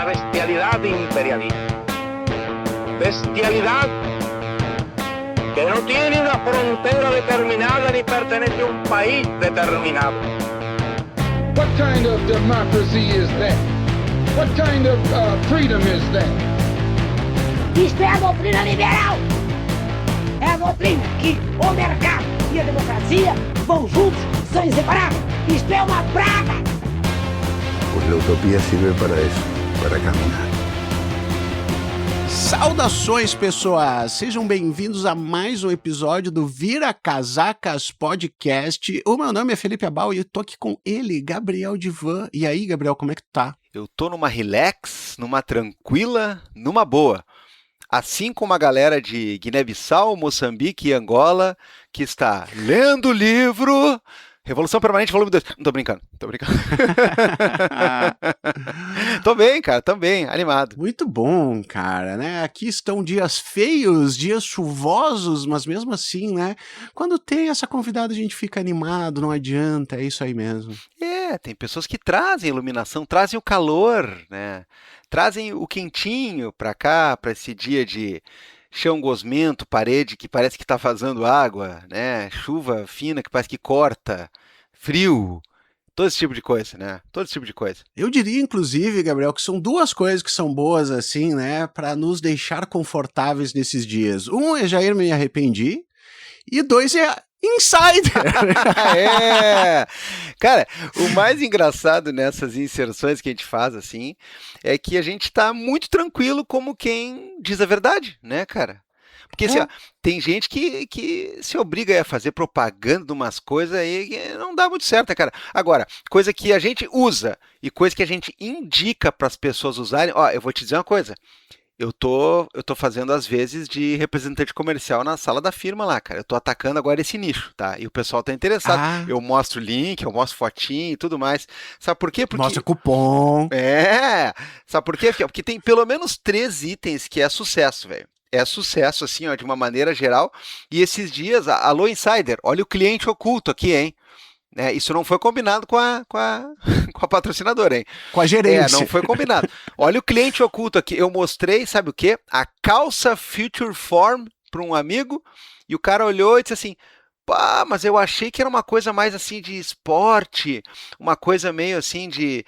la bestialidad imperialista. Bestialidad que no tiene una frontera determinada ni pertenece a un país determinado. What kind of democracy is that? What kind of freedom is that? Isto é a doutrina liberal. É a doutrina que o mercado e a democracia vão juntos, são inseparáveis. Isto é uma praga. Pues la utopía sirve para eso, para caminar. Saudações, pessoas! Sejam bem-vindos a mais um episódio do Vira Casacas Podcast. O meu nome é Felipe Abal e eu tô aqui com ele, Gabriel Divan. E aí, Gabriel, como é que tu tá? Eu tô numa relax, numa tranquila, numa boa. Assim como a galera de Guiné-Bissau, Moçambique e Angola, que está lendo o livro Revolução Permanente, volume 2. Não tô brincando. Tô bem, cara, tô bem, animado. Muito bom, cara, né? Aqui estão dias feios, dias chuvosos, mas mesmo assim, né? Quando tem essa convidada a gente fica animado, não adianta, é isso aí mesmo. Tem pessoas que trazem iluminação, trazem o calor, né? Trazem o quentinho pra cá, pra esse dia de chão gosmento, parede que parece que tá vazando água, né? Chuva fina que parece que corta, frio, todo esse tipo de coisa, né? Todo esse tipo de coisa. Eu diria, inclusive, Gabriel, que são duas coisas que são boas, assim, né? Pra nos deixar confortáveis nesses dias. Um é Jair Me Arrependi, e dois é Insider. Cara, o mais engraçado nessas inserções que a gente faz, assim, é que a gente tá muito tranquilo como quem diz a verdade, né, cara? Porque, assim, ó, tem gente que se obriga a fazer propaganda de umas coisas aí que não dá muito certo, né, cara? Agora, coisa que a gente usa e coisa que a gente indica para as pessoas usarem, ó, eu vou te dizer uma coisa. Eu tô fazendo, às vezes, de representante comercial na sala da firma lá, cara. Eu tô atacando agora esse nicho, tá? E o pessoal tá interessado. Eu mostro link, eu mostro fotinho e tudo mais. Sabe por quê? Porque... Mostra cupom. Sabe por quê? Porque tem pelo menos 3 itens que é sucesso, velho. É sucesso, assim, ó, de uma maneira geral. E esses dias, alô, Insider, olha o cliente oculto aqui, hein? Isso não foi combinado com a patrocinadora, hein? Com a gerência. Não foi combinado. Olha o cliente oculto aqui. Eu mostrei, sabe o quê? A calça Future Form para um amigo e o cara olhou e disse assim, pá, mas eu achei que era uma coisa mais assim de esporte, uma coisa meio assim de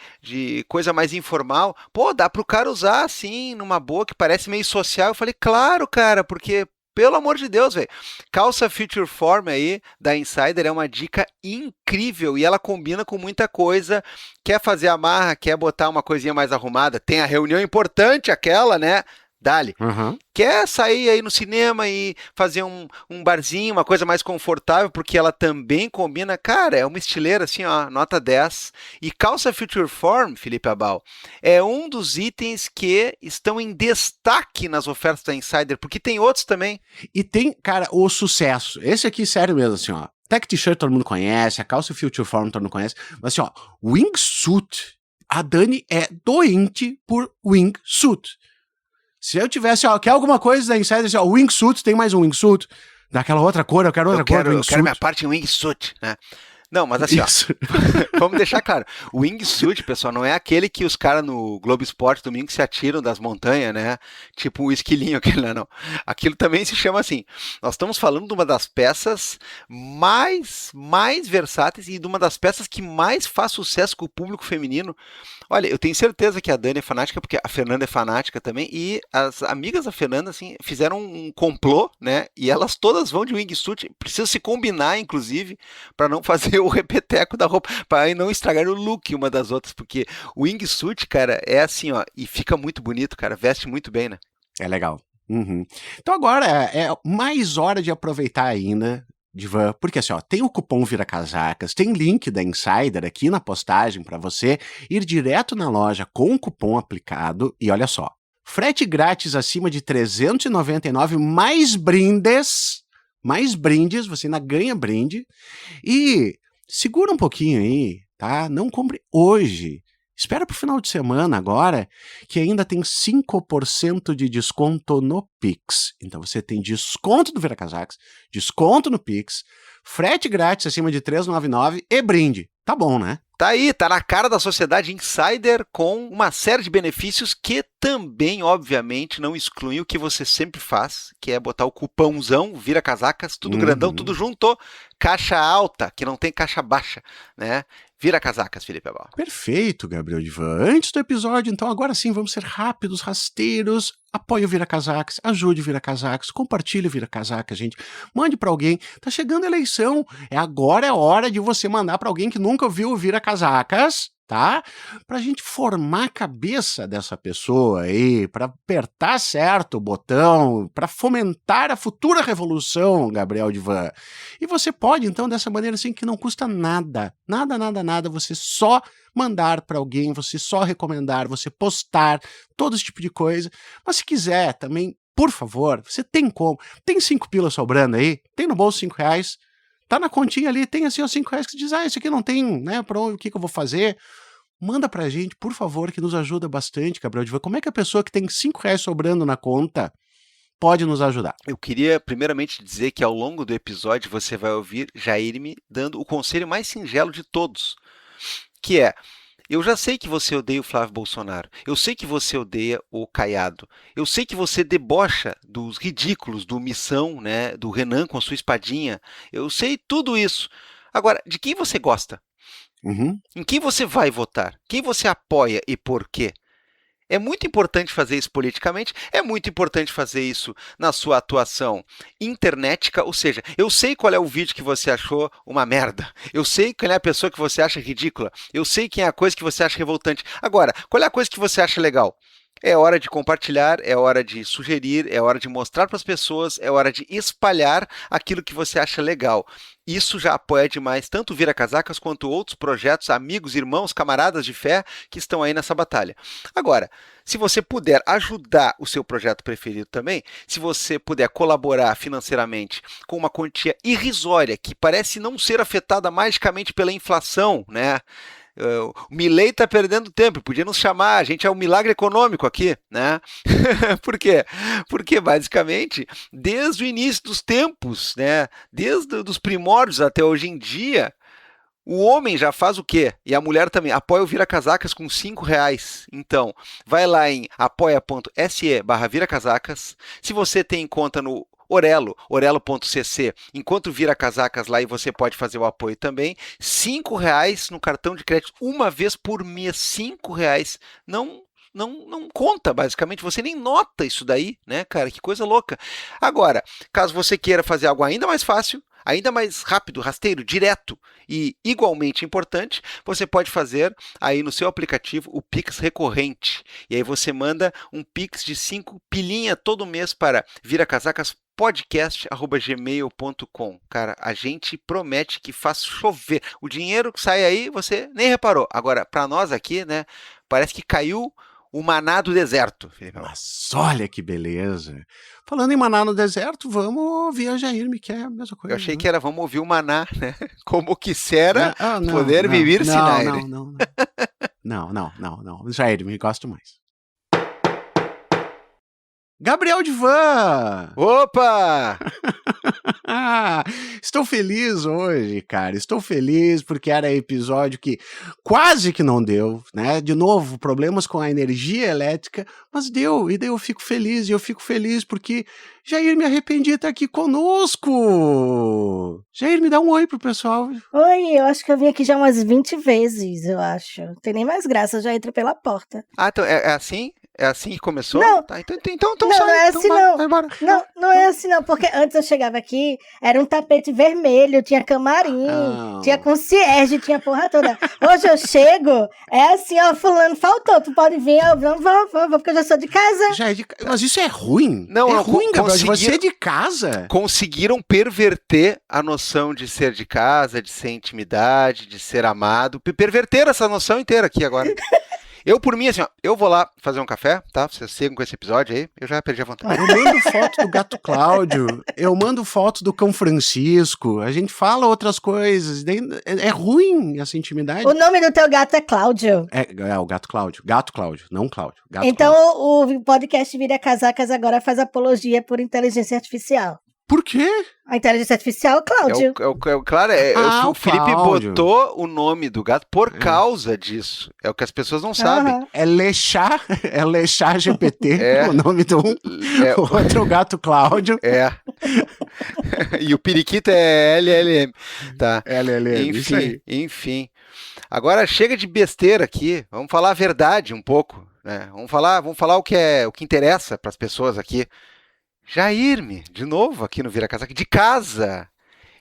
coisa mais informal. Pô, dá pro cara usar assim, numa boa, que parece meio social. Eu falei, claro, cara, porque... Pelo amor de Deus, velho. Calça Future Form aí, da Insider, é uma dica incrível e ela combina com muita coisa. Quer fazer a marra, quer botar uma coisinha mais arrumada, tem a reunião importante aquela, né? Dali. Uhum. Quer sair aí no cinema e fazer um barzinho, uma coisa mais confortável, porque ela também combina. Cara, é uma estileira assim, ó, nota 10. E calça Future Form, Felipe Abal, é um dos itens que estão em destaque nas ofertas da Insider, porque tem outros também. E tem, cara, o sucesso. Esse aqui, sério mesmo, assim, ó. Tech T-shirt todo mundo conhece, a calça Future Form todo mundo conhece. Mas assim, ó, wingsuit. A Dani é doente por wingsuit. Se eu tivesse, ó, quer alguma coisa da Insider, assim, ó, wingsuit, tem mais um wingsuit, daquela outra cor, eu quero outra cor do wingsuit. Eu quero minha parte em wingsuit, né? Não, mas assim, ó, vamos deixar claro, o wingsuit, pessoal, não é aquele que os caras no Globo Esporte domingo se atiram das montanhas, né? Tipo o esquilinho aquele, não. Aquilo também se chama assim. Nós estamos falando de uma das peças mais versáteis e de uma das peças que mais faz sucesso com o público feminino. Olha, eu tenho certeza que a Dani é fanática, porque a Fernanda é fanática também, e as amigas da Fernanda, assim, fizeram um complô, né? E elas todas vão de wingsuit, precisam se combinar, inclusive, para não fazer o repeteco da roupa, para não estragar o look uma das outras, porque o wingsuit, cara, é assim, ó, e fica muito bonito, cara, veste muito bem, né? É legal. Uhum. Então agora é mais hora de aproveitar ainda, Divan, porque assim, ó, tem o cupom Vira Casacas, tem link da Insider aqui na postagem para você ir direto na loja com o cupom aplicado e olha só, frete grátis acima de R$399 mais brindes, você ainda ganha brinde e segura um pouquinho aí, tá? Não compre hoje. Espera pro final de semana agora, que ainda tem 5% de desconto no Pix. Então você tem desconto do Vira Casacas, desconto no Pix, frete grátis acima de R$399 e brinde. Tá bom, né? Tá aí, tá na cara da sociedade insider com uma série de benefícios que também, obviamente, não excluem o que você sempre faz, que é botar o cupãozão, vira casacas, tudo grandão, tudo junto, caixa alta, que não tem caixa baixa, né? Vira casacas, Felipe Abal. Perfeito, Gabriel Divan. Antes do episódio, então, agora sim, vamos ser rápidos, rasteiros. Apoie o Vira Casacas, ajude o Vira Casacas, compartilhe o Vira Casacas, gente. Mande pra alguém. Tá chegando a eleição. Agora é hora de você mandar pra alguém que nunca viu o Vira Casacas, tá? Pra gente formar a cabeça dessa pessoa aí, pra apertar certo o botão, pra fomentar a futura revolução, Gabriel Divan. E você pode, então, dessa maneira assim, que não custa nada, nada, você só mandar para alguém, você só recomendar, você postar, todo esse tipo de coisa. Mas se quiser também, por favor, você tem como, tem 5 pilas sobrando aí, tem no bolso 5 reais, tá na continha ali, tem assim os 5 reais que diz, esse aqui não tem, né, para o que eu vou fazer? Manda pra gente, por favor, que nos ajuda bastante, Gabriel Divan. Como é que a pessoa que tem 5 reais sobrando na conta pode nos ajudar? Eu queria primeiramente dizer que ao longo do episódio você vai ouvir Jair me dando o conselho mais singelo de todos, que é: eu já sei que você odeia o Flávio Bolsonaro, eu sei que você odeia o Caiado, eu sei que você debocha dos ridículos, do Missão, né, do Renan com a sua espadinha, eu sei tudo isso. Agora, de quem você gosta? Em quem você vai votar? Quem você apoia e por quê? É muito importante fazer isso politicamente, é muito importante fazer isso na sua atuação internética, ou seja, eu sei qual é o vídeo que você achou uma merda, eu sei qual é a pessoa que você acha ridícula, eu sei quem é a coisa que você acha revoltante. Agora, qual é a coisa que você acha legal? É hora de compartilhar, é hora de sugerir, é hora de mostrar para as pessoas, é hora de espalhar aquilo que você acha legal. Isso já apoia demais tanto o Vira Casacas quanto outros projetos, amigos, irmãos, camaradas de fé que estão aí nessa batalha. Agora, se você puder ajudar o seu projeto preferido também, se você puder colaborar financeiramente com uma quantia irrisória que parece não ser afetada magicamente pela inflação, né? O Milei está perdendo tempo, podia nos chamar, a gente é um milagre econômico aqui, né? Por quê? Porque basicamente, desde o início dos tempos, né? Desde os primórdios até hoje em dia, o homem já faz o quê? E a mulher também. Apoia o Vira Casacas com 5 reais. Então, vai lá em apoia.se/viracasacas. Se você tem conta no orelo.cc, enquanto Vira Casacas lá, e você pode fazer o apoio também, 5 reais no cartão de crédito, uma vez por mês, 5 reais, não conta, basicamente, você nem nota isso daí, né, cara, que coisa louca. Agora, caso você queira fazer algo ainda mais fácil, ainda mais rápido, rasteiro, direto e igualmente importante, você pode fazer aí no seu aplicativo o Pix recorrente. E aí você manda um Pix de 5 pilinha todo mês para viracasacas.podcast@gmail.com. Cara, a gente promete que faz chover. O dinheiro que sai aí, você nem reparou. Agora, para nós aqui, né, parece que caiu o maná do deserto, Felipe. Mas olha que beleza. Falando em maná no deserto, vamos ouvir a Jair, que é a mesma coisa. Eu achei que era vamos ouvir o maná, né? Como quisera poder viver sem aire. Não. Jair, me gosto mais. Gabriel Divan! Opa! Estou feliz hoje, cara. Estou feliz porque era episódio que quase que não deu, né? De novo, problemas com a energia elétrica, mas deu. E daí eu fico feliz. E eu fico feliz porque Jair me arrependi de estar aqui conosco. Jair, me dá um oi pro pessoal. Oi, eu acho que eu vim aqui já umas 20 vezes, eu acho. Não tem nem mais graça, eu já entrei pela porta. Ah, então é assim? É assim que começou? Não. Tá, então Não, sai, não é assim não. Vai embora. Não é assim não, porque antes eu chegava aqui, era um tapete vermelho, tinha camarim, tinha concierge, tinha porra toda. Hoje eu chego, é assim, ó, fulano faltou, tu pode vir, eu não vou, porque eu já sou de casa. Já é de... Mas isso é ruim? Não, é ruim, Gabriel, você é de casa. Conseguiram perverter a noção de ser de casa, de ser intimidade, de ser amado, perverter essa noção inteira aqui agora. Eu, por mim, assim, ó, eu vou lá fazer um café, tá? Vocês sigam com esse episódio aí, eu já perdi a vontade. Eu mando foto do gato Cláudio, eu mando foto do cão Francisco, a gente fala outras coisas, é ruim essa intimidade. O nome do teu gato é Cláudio. É o gato Cláudio, não Cláudio. Então Cláudio. O podcast Vira Casacas agora faz apologia por inteligência artificial. Por quê? A inteligência artificial, Cláudio. Claro, o Felipe Cláudio. botou o nome do gato por causa disso. É o que as pessoas não sabem. Aham. É Lechá GPT, É. o nome do É. o outro é o gato Cláudio. É. E o periquito é LLM. Tá. LLM, isso aí. Enfim. Agora chega de besteira aqui. Vamos falar a verdade um pouco, né? Vamos falar o que interessa para as pessoas aqui. Jairme, de novo aqui no Vira Casaca, de casa,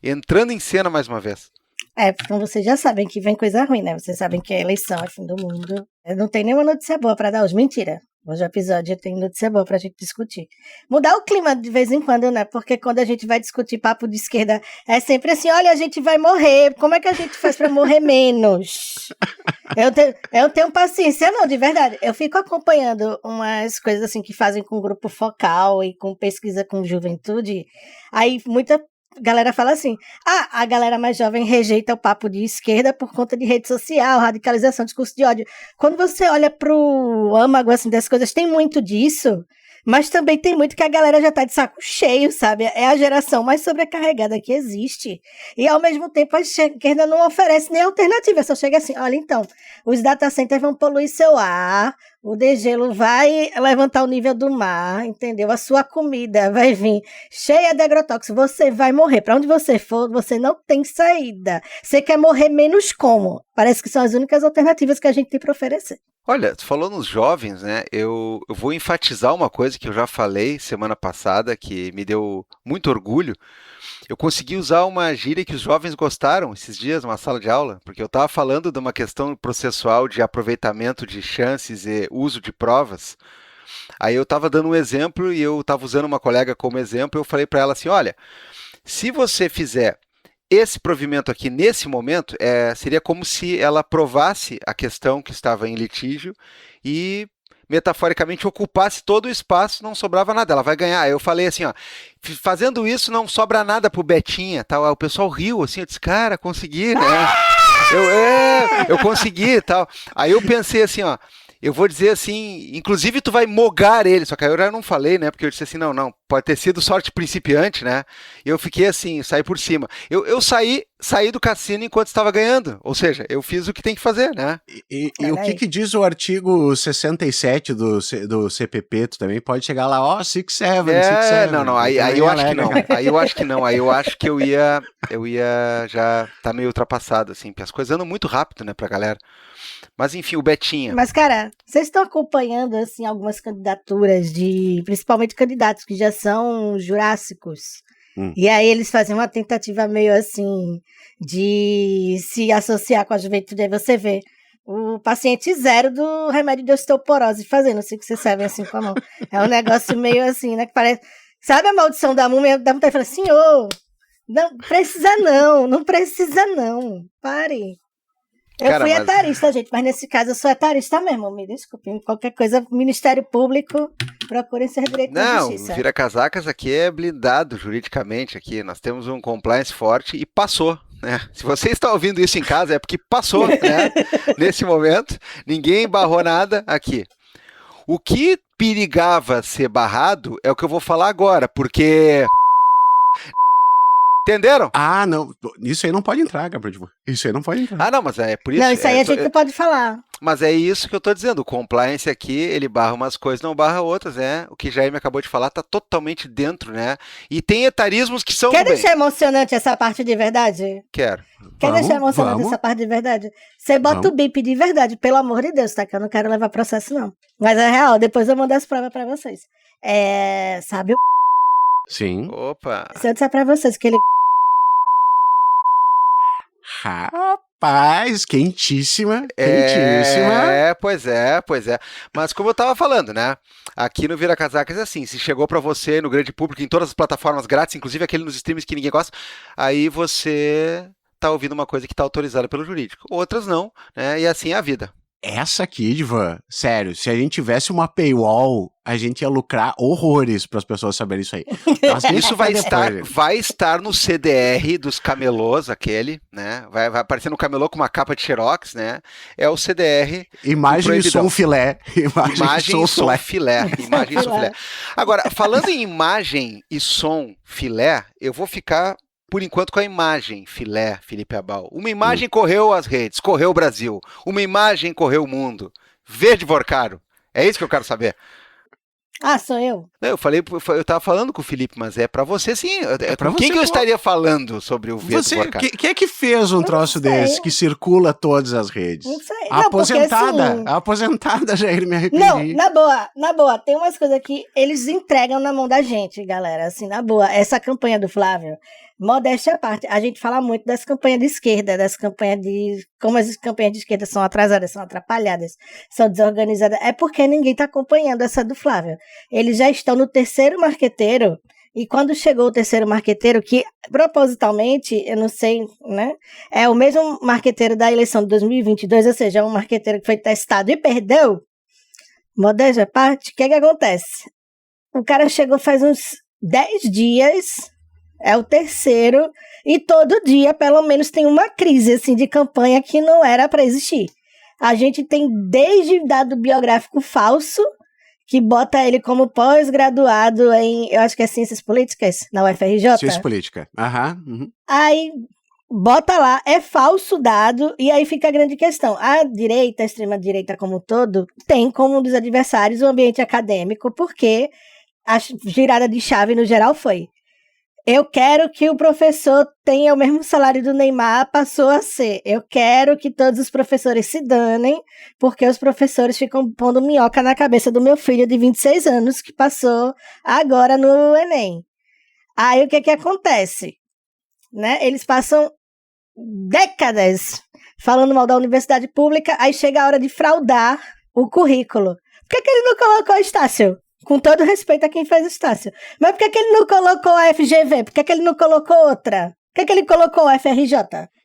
entrando em cena mais uma vez. Então vocês já sabem que vem coisa ruim, né? Vocês sabem que a eleição é fim do mundo. Não tem nenhuma notícia boa pra dar hoje. Mentira. Hoje o episódio tem notícia boa pra gente discutir. Mudar o clima de vez em quando, né? Porque quando a gente vai discutir papo de esquerda, é sempre assim, olha, a gente vai morrer. Como é que a gente faz pra morrer menos? Eu tenho paciência, não, de verdade. Eu fico acompanhando umas coisas assim que fazem com grupo focal e com pesquisa com juventude. Aí muita galera fala assim, a galera mais jovem rejeita o papo de esquerda por conta de rede social, radicalização, discurso de ódio. Quando você olha pro âmago assim, das coisas, tem muito disso, mas também tem muito que a galera já tá de saco cheio, sabe? É a geração mais sobrecarregada que existe. E ao mesmo tempo a esquerda não oferece nem alternativa, só chega assim, olha então, os data centers vão poluir seu ar, o degelo vai levantar o nível do mar, entendeu? A sua comida vai vir cheia de agrotóxicos, você vai morrer. Para onde você for, você não tem saída. Você quer morrer menos como? Parece que são as únicas alternativas que a gente tem para oferecer. Olha, tu falou nos jovens, né? Eu vou enfatizar uma coisa que eu já falei semana passada, que me deu muito orgulho. Eu consegui usar uma gíria que os jovens gostaram esses dias numa sala de aula, porque eu estava falando de uma questão processual de aproveitamento de chances e uso de provas. Aí eu estava dando um exemplo e eu estava usando uma colega como exemplo, eu falei para ela assim, olha, se você fizer esse provimento aqui nesse momento, seria como se ela provasse a questão que estava em litígio e metaforicamente ocupasse todo o espaço, não sobrava nada, ela vai ganhar. Eu falei assim, ó, fazendo isso não sobra nada pro Betinha, tal. O pessoal riu assim, eu disse, cara, consegui, né? Eu consegui, tal. Aí eu pensei assim, ó, eu vou dizer assim, inclusive tu vai mogar ele, só que aí eu já não falei, né, porque eu disse assim, não, pode ter sido sorte principiante, né, e eu fiquei assim, saí por cima. Eu saí do cassino enquanto estava ganhando, ou seja, eu fiz o que tem que fazer, né. E o que diz o artigo 67 do CPP, tu também pode chegar lá, ó, 6-7. Não, aí eu acho que não, aí eu acho que eu ia já tá meio ultrapassado, assim, porque as coisas andam muito rápido, né, pra galera. Mas enfim, o Betinha. Mas, cara, vocês estão acompanhando, assim, algumas candidaturas principalmente candidatos que já são jurássicos. E aí eles fazem uma tentativa meio assim, de se associar com a juventude. Aí você vê o paciente zero do remédio de osteoporose fazendo, assim, que vocês sabem, assim, com a mão. É um negócio meio assim, né, que parece... Sabe a maldição da múmia? Da mulher fala, senhor, não precisa não, pare. Eu fui etarista, gente, mas nesse caso eu sou etarista mesmo, me desculpe. Qualquer coisa, Ministério Público, procurem ser direito da justiça. Não, Vira Casacas aqui é blindado juridicamente aqui. Nós temos um compliance forte e passou, né? Se você está ouvindo isso em casa é porque passou, né? Nesse momento, ninguém barrou nada aqui. O que perigava ser barrado é o que eu vou falar agora, porque... Entenderam? Ah, não. Isso aí não pode entrar, Gabriel. Isso aí não pode entrar. Ah, não, mas é por isso... Não, isso aí a gente não pode falar. Mas é isso que eu tô dizendo. O compliance aqui, ele barra umas coisas, não barra outras, né? O que Jaime acabou de falar tá totalmente dentro, né? E tem etarismos que são... Quer deixar emocionante essa parte de verdade? Quero. Quer deixar emocionante essa parte de verdade? Você bota o bip de verdade, pelo amor de Deus, tá? Que eu não quero levar processo, não. Mas é real, depois eu mando as provas pra vocês. Sabe o... Sim. Opa. Se eu disser pra vocês que ele... Rapaz, quentíssima. Pois é. Mas como eu tava falando, né? Aqui no Vira Casacas é assim, se chegou pra você no grande público, em todas as plataformas grátis, inclusive aquele nos streams que ninguém gosta, aí você tá ouvindo uma coisa que tá autorizada pelo jurídico. Outras não, né? E assim é a vida. Essa aqui, Divan, sério, se a gente tivesse uma paywall, a gente ia lucrar horrores para as pessoas saberem isso aí. Isso vai estar no CDR dos camelôs, aquele, né? Vai aparecer no camelô com uma capa de xerox, né? É o CDR. Imagem e som filé. Imagem e som filé. Imagem e som filé. Agora, falando em imagem e som filé, eu vou ficar por enquanto com a imagem filé, Felipe Abal. Uma imagem correu as redes, correu o Brasil. Uma imagem correu o mundo. Verde Vorcaro. É isso que eu quero saber. Ah, sou eu? Eu tava falando com o Felipe, mas é pra você sim. Pra quem que eu estaria falando sobre o Verde Vorcaro? Quem é que fez um troço desse que circula todas as redes? Não sei. A aposentada. Porque, assim, a aposentada, Jair, me arrependi. Não, na boa, tem umas coisas que eles entregam na mão da gente, galera. Assim, na boa, essa campanha do Flávio, modéstia à parte, a gente fala muito das campanhas de esquerda, como as campanhas de esquerda são atrasadas, são atrapalhadas, são desorganizadas. É porque ninguém está acompanhando essa do Flávio. Eles já estão no terceiro marqueteiro, e quando chegou o terceiro marqueteiro, que propositalmente, eu não sei, né, é o mesmo marqueteiro da eleição de 2022, ou seja, é um marqueteiro que foi testado e perdeu, modéstia à parte, o que acontece? O cara chegou faz uns 10 dias... É o terceiro, e todo dia, pelo menos, tem uma crise assim, de campanha que não era para existir. A gente tem desde dado biográfico falso, que bota ele como pós-graduado em, eu acho que é Ciências Políticas, na UFRJ. Ciência Política, Aí, bota lá, é falso dado, e aí fica a grande questão. A direita, a extrema-direita como um todo, tem como um dos adversários o ambiente acadêmico, porque a girada de chave, no geral, foi... Eu quero que o professor tenha o mesmo salário do Neymar, passou a ser. Eu quero que todos os professores se danem, porque os professores ficam pondo minhoca na cabeça do meu filho de 26 anos, que passou agora no Enem. Aí o que acontece? Né? Eles passam décadas falando mal da universidade pública, aí chega a hora de fraudar o currículo. Por que ele não colocou Estácio? Com todo respeito a quem faz Estácio. Mas por que ele não colocou a FGV? Por que ele não colocou outra? Por que ele colocou a FRJ?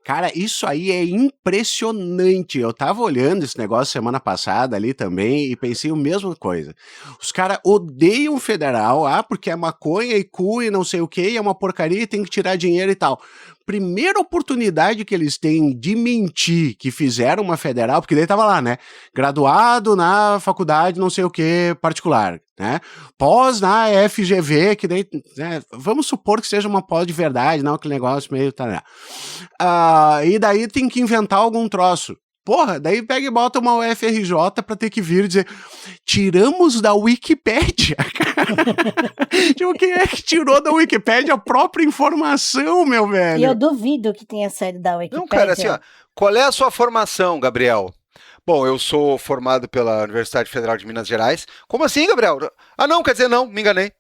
Cara, isso aí é impressionante. Eu tava olhando esse negócio semana passada ali também e pensei a mesma coisa. Os caras odeiam o federal, porque é maconha e cu e não sei o que, é uma porcaria e tem que tirar dinheiro e tal. Primeira oportunidade que eles têm de mentir que fizeram uma federal, porque daí tava lá, né? Graduado na faculdade não sei o que particular, né? Pós na FGV, que daí, né? Vamos supor que seja uma pós de verdade, não aquele negócio meio... e daí tem que inventar algum troço. Porra, daí pega e bota uma UFRJ pra ter que vir e dizer, tiramos da Wikipédia, cara. Tipo, quem é que tirou da Wikipédia a própria informação, meu velho? E eu duvido que tenha saído da Wikipédia. Não, cara, assim, ó, qual é a sua formação, Gabriel? Bom, eu sou formado pela Universidade Federal de Minas Gerais. Como assim, Gabriel? Ah, não, quer dizer, não, me enganei.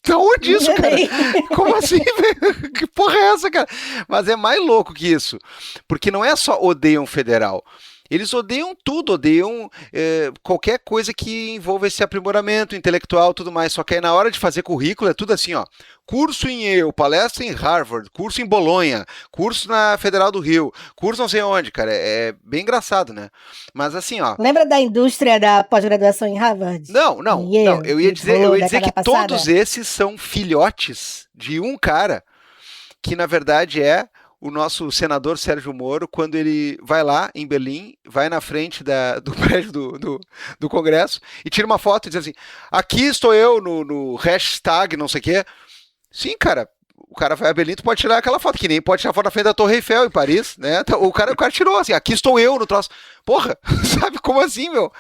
Da onde isso, cara? Como assim, velho? Que porra é essa, cara? Mas é mais louco que isso. Porque não é só odeiam federal. Eles odeiam tudo, odeiam qualquer coisa que envolva esse aprimoramento intelectual e tudo mais. Só que aí na hora de fazer currículo é tudo assim, ó. Curso em Yale, palestra em Harvard, curso em Bolonha, curso na Federal do Rio, curso não sei onde, cara. É bem engraçado, né? Mas assim, ó. Lembra da indústria da pós-graduação em Harvard? Não. Eu ia dizer que todos esses são filhotes de um cara que, na verdade, é o nosso senador Sérgio Moro, quando ele vai lá em Berlim, vai na frente do prédio do Congresso e tira uma foto e diz assim, aqui estou eu no hashtag não sei o quê. Sim, cara, o cara vai a Berlim, tu pode tirar aquela foto, que nem pode tirar foto na frente da Torre Eiffel em Paris, né? O cara tirou assim, aqui estou eu no troço. Porra, sabe como assim, meu?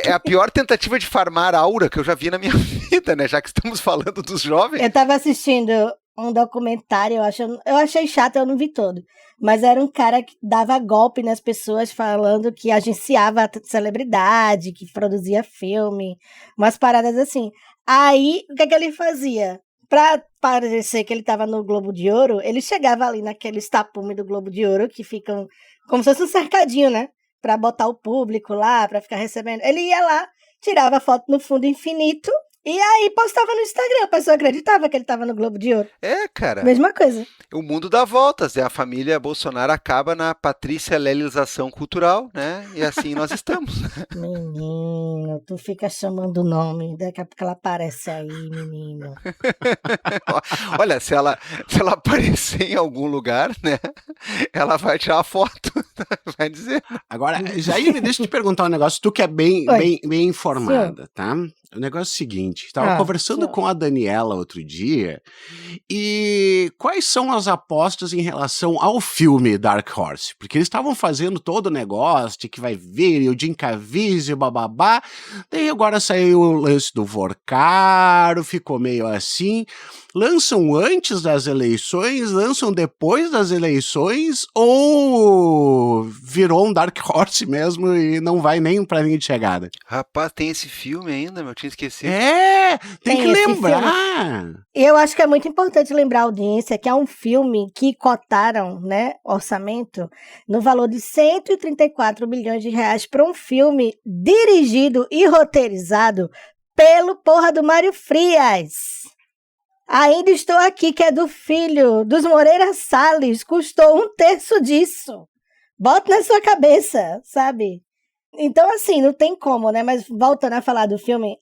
É a pior tentativa de farmar aura que eu já vi na minha vida, né? Já que estamos falando dos jovens. Eu tava assistindo um documentário, eu achei chato, eu não vi todo, mas era um cara que dava golpe nas pessoas falando que agenciava celebridade, que produzia filme, umas paradas assim. Aí, o que ele fazia? Pra parecer que ele tava no Globo de Ouro, ele chegava ali naqueles tapumes do Globo de Ouro, que ficam como se fosse um cercadinho, né? Pra botar o público lá, pra ficar recebendo. Ele ia lá, tirava foto no fundo infinito, E aí postava no Instagram, a pessoa acreditava que ele tava no Globo de Ouro. Cara. Mesma coisa. O mundo dá voltas, a família Bolsonaro acaba na patrícia-lelização cultural, né? E assim nós estamos. Menino, tu fica chamando o nome, daqui a pouco ela aparece aí, menino. Olha, se ela aparecer em algum lugar, né? Ela vai tirar a foto, vai dizer. Agora, Jair, deixa eu te perguntar um negócio, tu que é bem informada, tá? O negócio é o seguinte, estava conversando com a Daniela outro dia, e quais são as apostas em relação ao filme Dark Horse? Porque eles estavam fazendo todo o negócio de que vai vir, e o Jim Caviezel, bababá, daí agora saiu o lance do Vorcaro, ficou meio assim. Lançam antes das eleições, lançam depois das eleições, ou virou um Dark Horse mesmo e não vai nem pra linha de chegada? Rapaz, tem esse filme ainda, meu, tinha esquecido. Tem que lembrar. Eu acho que é muito importante lembrar a audiência que é um filme que cotaram, né, orçamento, no valor de 134 milhões de reais para um filme dirigido e roteirizado pelo porra do Mário Frias. Ainda Estou Aqui, que é do filho dos Moreira Salles, custou 1/3 disso. Bota na sua cabeça, sabe? Então, assim, não tem como, né? Mas voltando a falar do filme,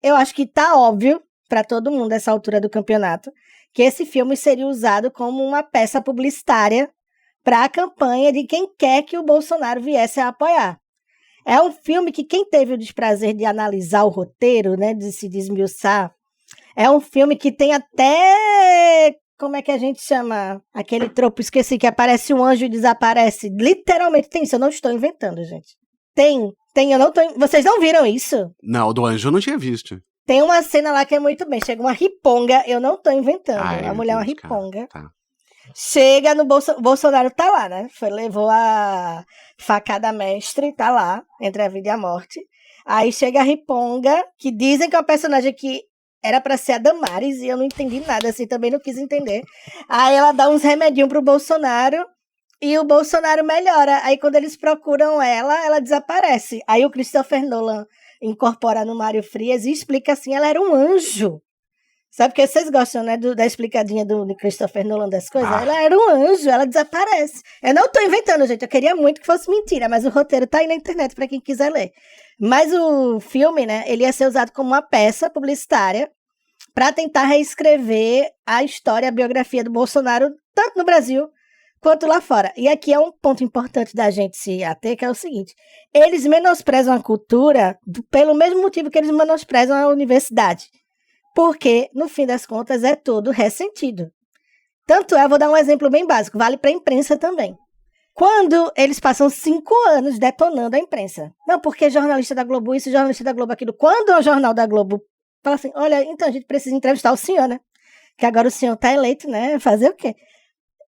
eu acho que tá óbvio para todo mundo nessa altura do campeonato que esse filme seria usado como uma peça publicitária para a campanha de quem quer que o Bolsonaro viesse a apoiar. É um filme que quem teve o desprazer de analisar o roteiro, né, de se desmiuçar, é um filme que tem até, como é que a gente chama? Aquele tropo, esqueci, que aparece um anjo e desaparece. Literalmente tem isso, eu não estou inventando, gente. Tem, eu não tô... Vocês não viram isso? Não, do anjo eu não tinha visto. Tem uma cena lá que é muito bem, chega uma riponga, eu não tô inventando, a mulher é uma riponga. Tá. Chega no Bolsonaro tá lá, né? Levou a facada mestre, tá lá, entre a vida e a morte. Aí chega a riponga, que dizem que é uma personagem que era pra ser a Damares, e eu não entendi nada, assim, também não quis entender. Aí ela dá uns remedinhos pro Bolsonaro, e o Bolsonaro melhora. Aí quando eles procuram ela desaparece. Aí o Christopher Nolan incorpora no Mário Frias e explica assim, ela era um anjo. Sabe, porque vocês gostam, né, da explicadinha do Christopher Nolan das coisas? Ela era um anjo, ela desaparece. Eu não tô inventando, gente, eu queria muito que fosse mentira, mas o roteiro tá aí na internet pra quem quiser ler. Mas o filme, né, ele ia ser usado como uma peça publicitária pra tentar reescrever a história, a biografia do Bolsonaro, tanto no Brasil quanto lá fora. E aqui é um ponto importante da gente se ater, que é o seguinte, eles menosprezam a cultura pelo mesmo motivo que eles menosprezam a universidade. Porque, no fim das contas, é todo ressentido. Tanto é, vou dar um exemplo bem básico, vale para a imprensa também. Quando eles passam 5 anos detonando a imprensa. Não, porque jornalista da Globo isso, jornalista da Globo aquilo. Quando o jornal da Globo fala assim, olha, então a gente precisa entrevistar o senhor, né? Que agora o senhor tá eleito, né? Fazer o quê?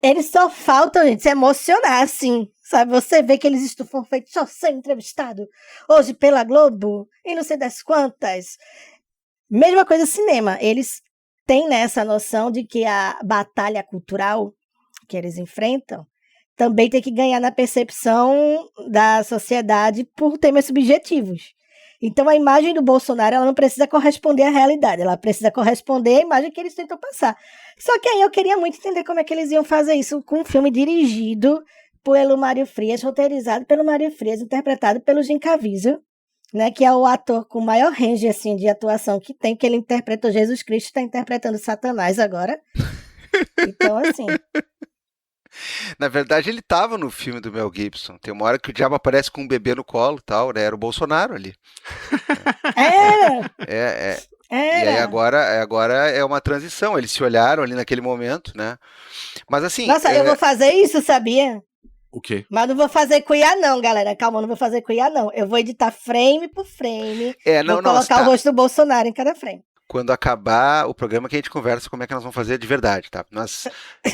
Eles só faltam, gente, se emocionar, assim, sabe? Você vê que eles estufam feito só ser entrevistado hoje pela Globo e não sei das quantas. Mesma coisa cinema, eles têm, né, essa noção de que a batalha cultural que eles enfrentam também tem que ganhar na percepção da sociedade por temas subjetivos. Então a imagem do Bolsonaro ela não precisa corresponder à realidade, ela precisa corresponder à imagem que eles tentam passar. Só que aí eu queria muito entender como é que eles iam fazer isso com um filme dirigido pelo Mário Frias, roteirizado pelo Mário Frias, interpretado pelo Jim Caviezel, né, que é o ator com maior range assim, de atuação que tem, que ele interpretou Jesus Cristo, está interpretando Satanás agora. Então, assim... Na verdade, ele tava no filme do Mel Gibson. Tem uma hora que o diabo aparece com um bebê no colo e tal, né? Era o Bolsonaro ali. Era! E aí agora é uma transição. Eles se olharam ali naquele momento, né? Mas assim... Nossa, eu vou fazer isso, sabia? O quê? Mas não vou fazer com IA não, galera. Calma, não vou fazer com IA não. Eu vou editar frame por frame. Vou colocar o rosto do Bolsonaro em cada frame. Quando acabar o programa que a gente conversa como é que nós vamos fazer de verdade, tá?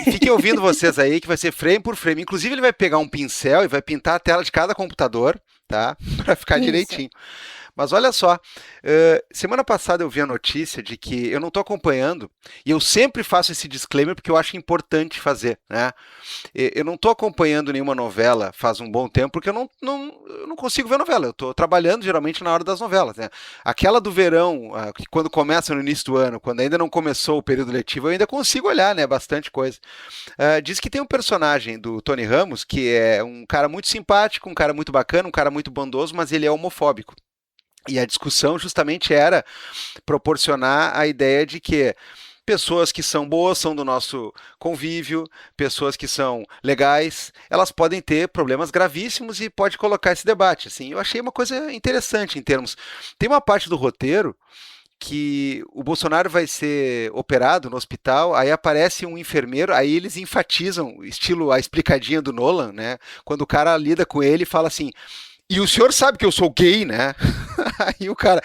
Fiquem ouvindo vocês aí que vai ser frame por frame. Inclusive ele vai pegar um pincel e vai pintar a tela de cada computador, tá? Pra ficar direitinho. Mas olha só, semana passada eu vi a notícia de que eu não estou acompanhando, e eu sempre faço esse disclaimer porque eu acho importante fazer, né? Eu não estou acompanhando nenhuma novela faz um bom tempo, porque eu não consigo ver novela, eu estou trabalhando geralmente na hora das novelas, né? Aquela do verão, que quando começa no início do ano, quando ainda não começou o período letivo, eu ainda consigo olhar, né? Bastante coisa. Diz que tem um personagem do Tony Ramos, que é um cara muito simpático, um cara muito bacana, um cara muito bondoso, mas ele é homofóbico. E a discussão justamente era proporcionar a ideia de que pessoas que são boas, são do nosso convívio, pessoas que são legais, elas podem ter problemas gravíssimos e pode colocar esse debate. Assim, eu achei uma coisa interessante em termos... Tem uma parte do roteiro que o Bolsonaro vai ser operado no hospital, aí aparece um enfermeiro, aí eles enfatizam, estilo a explicadinha do Nolan, né? Quando o cara lida com ele e fala assim... E o senhor sabe que eu sou gay, né? Aí o cara,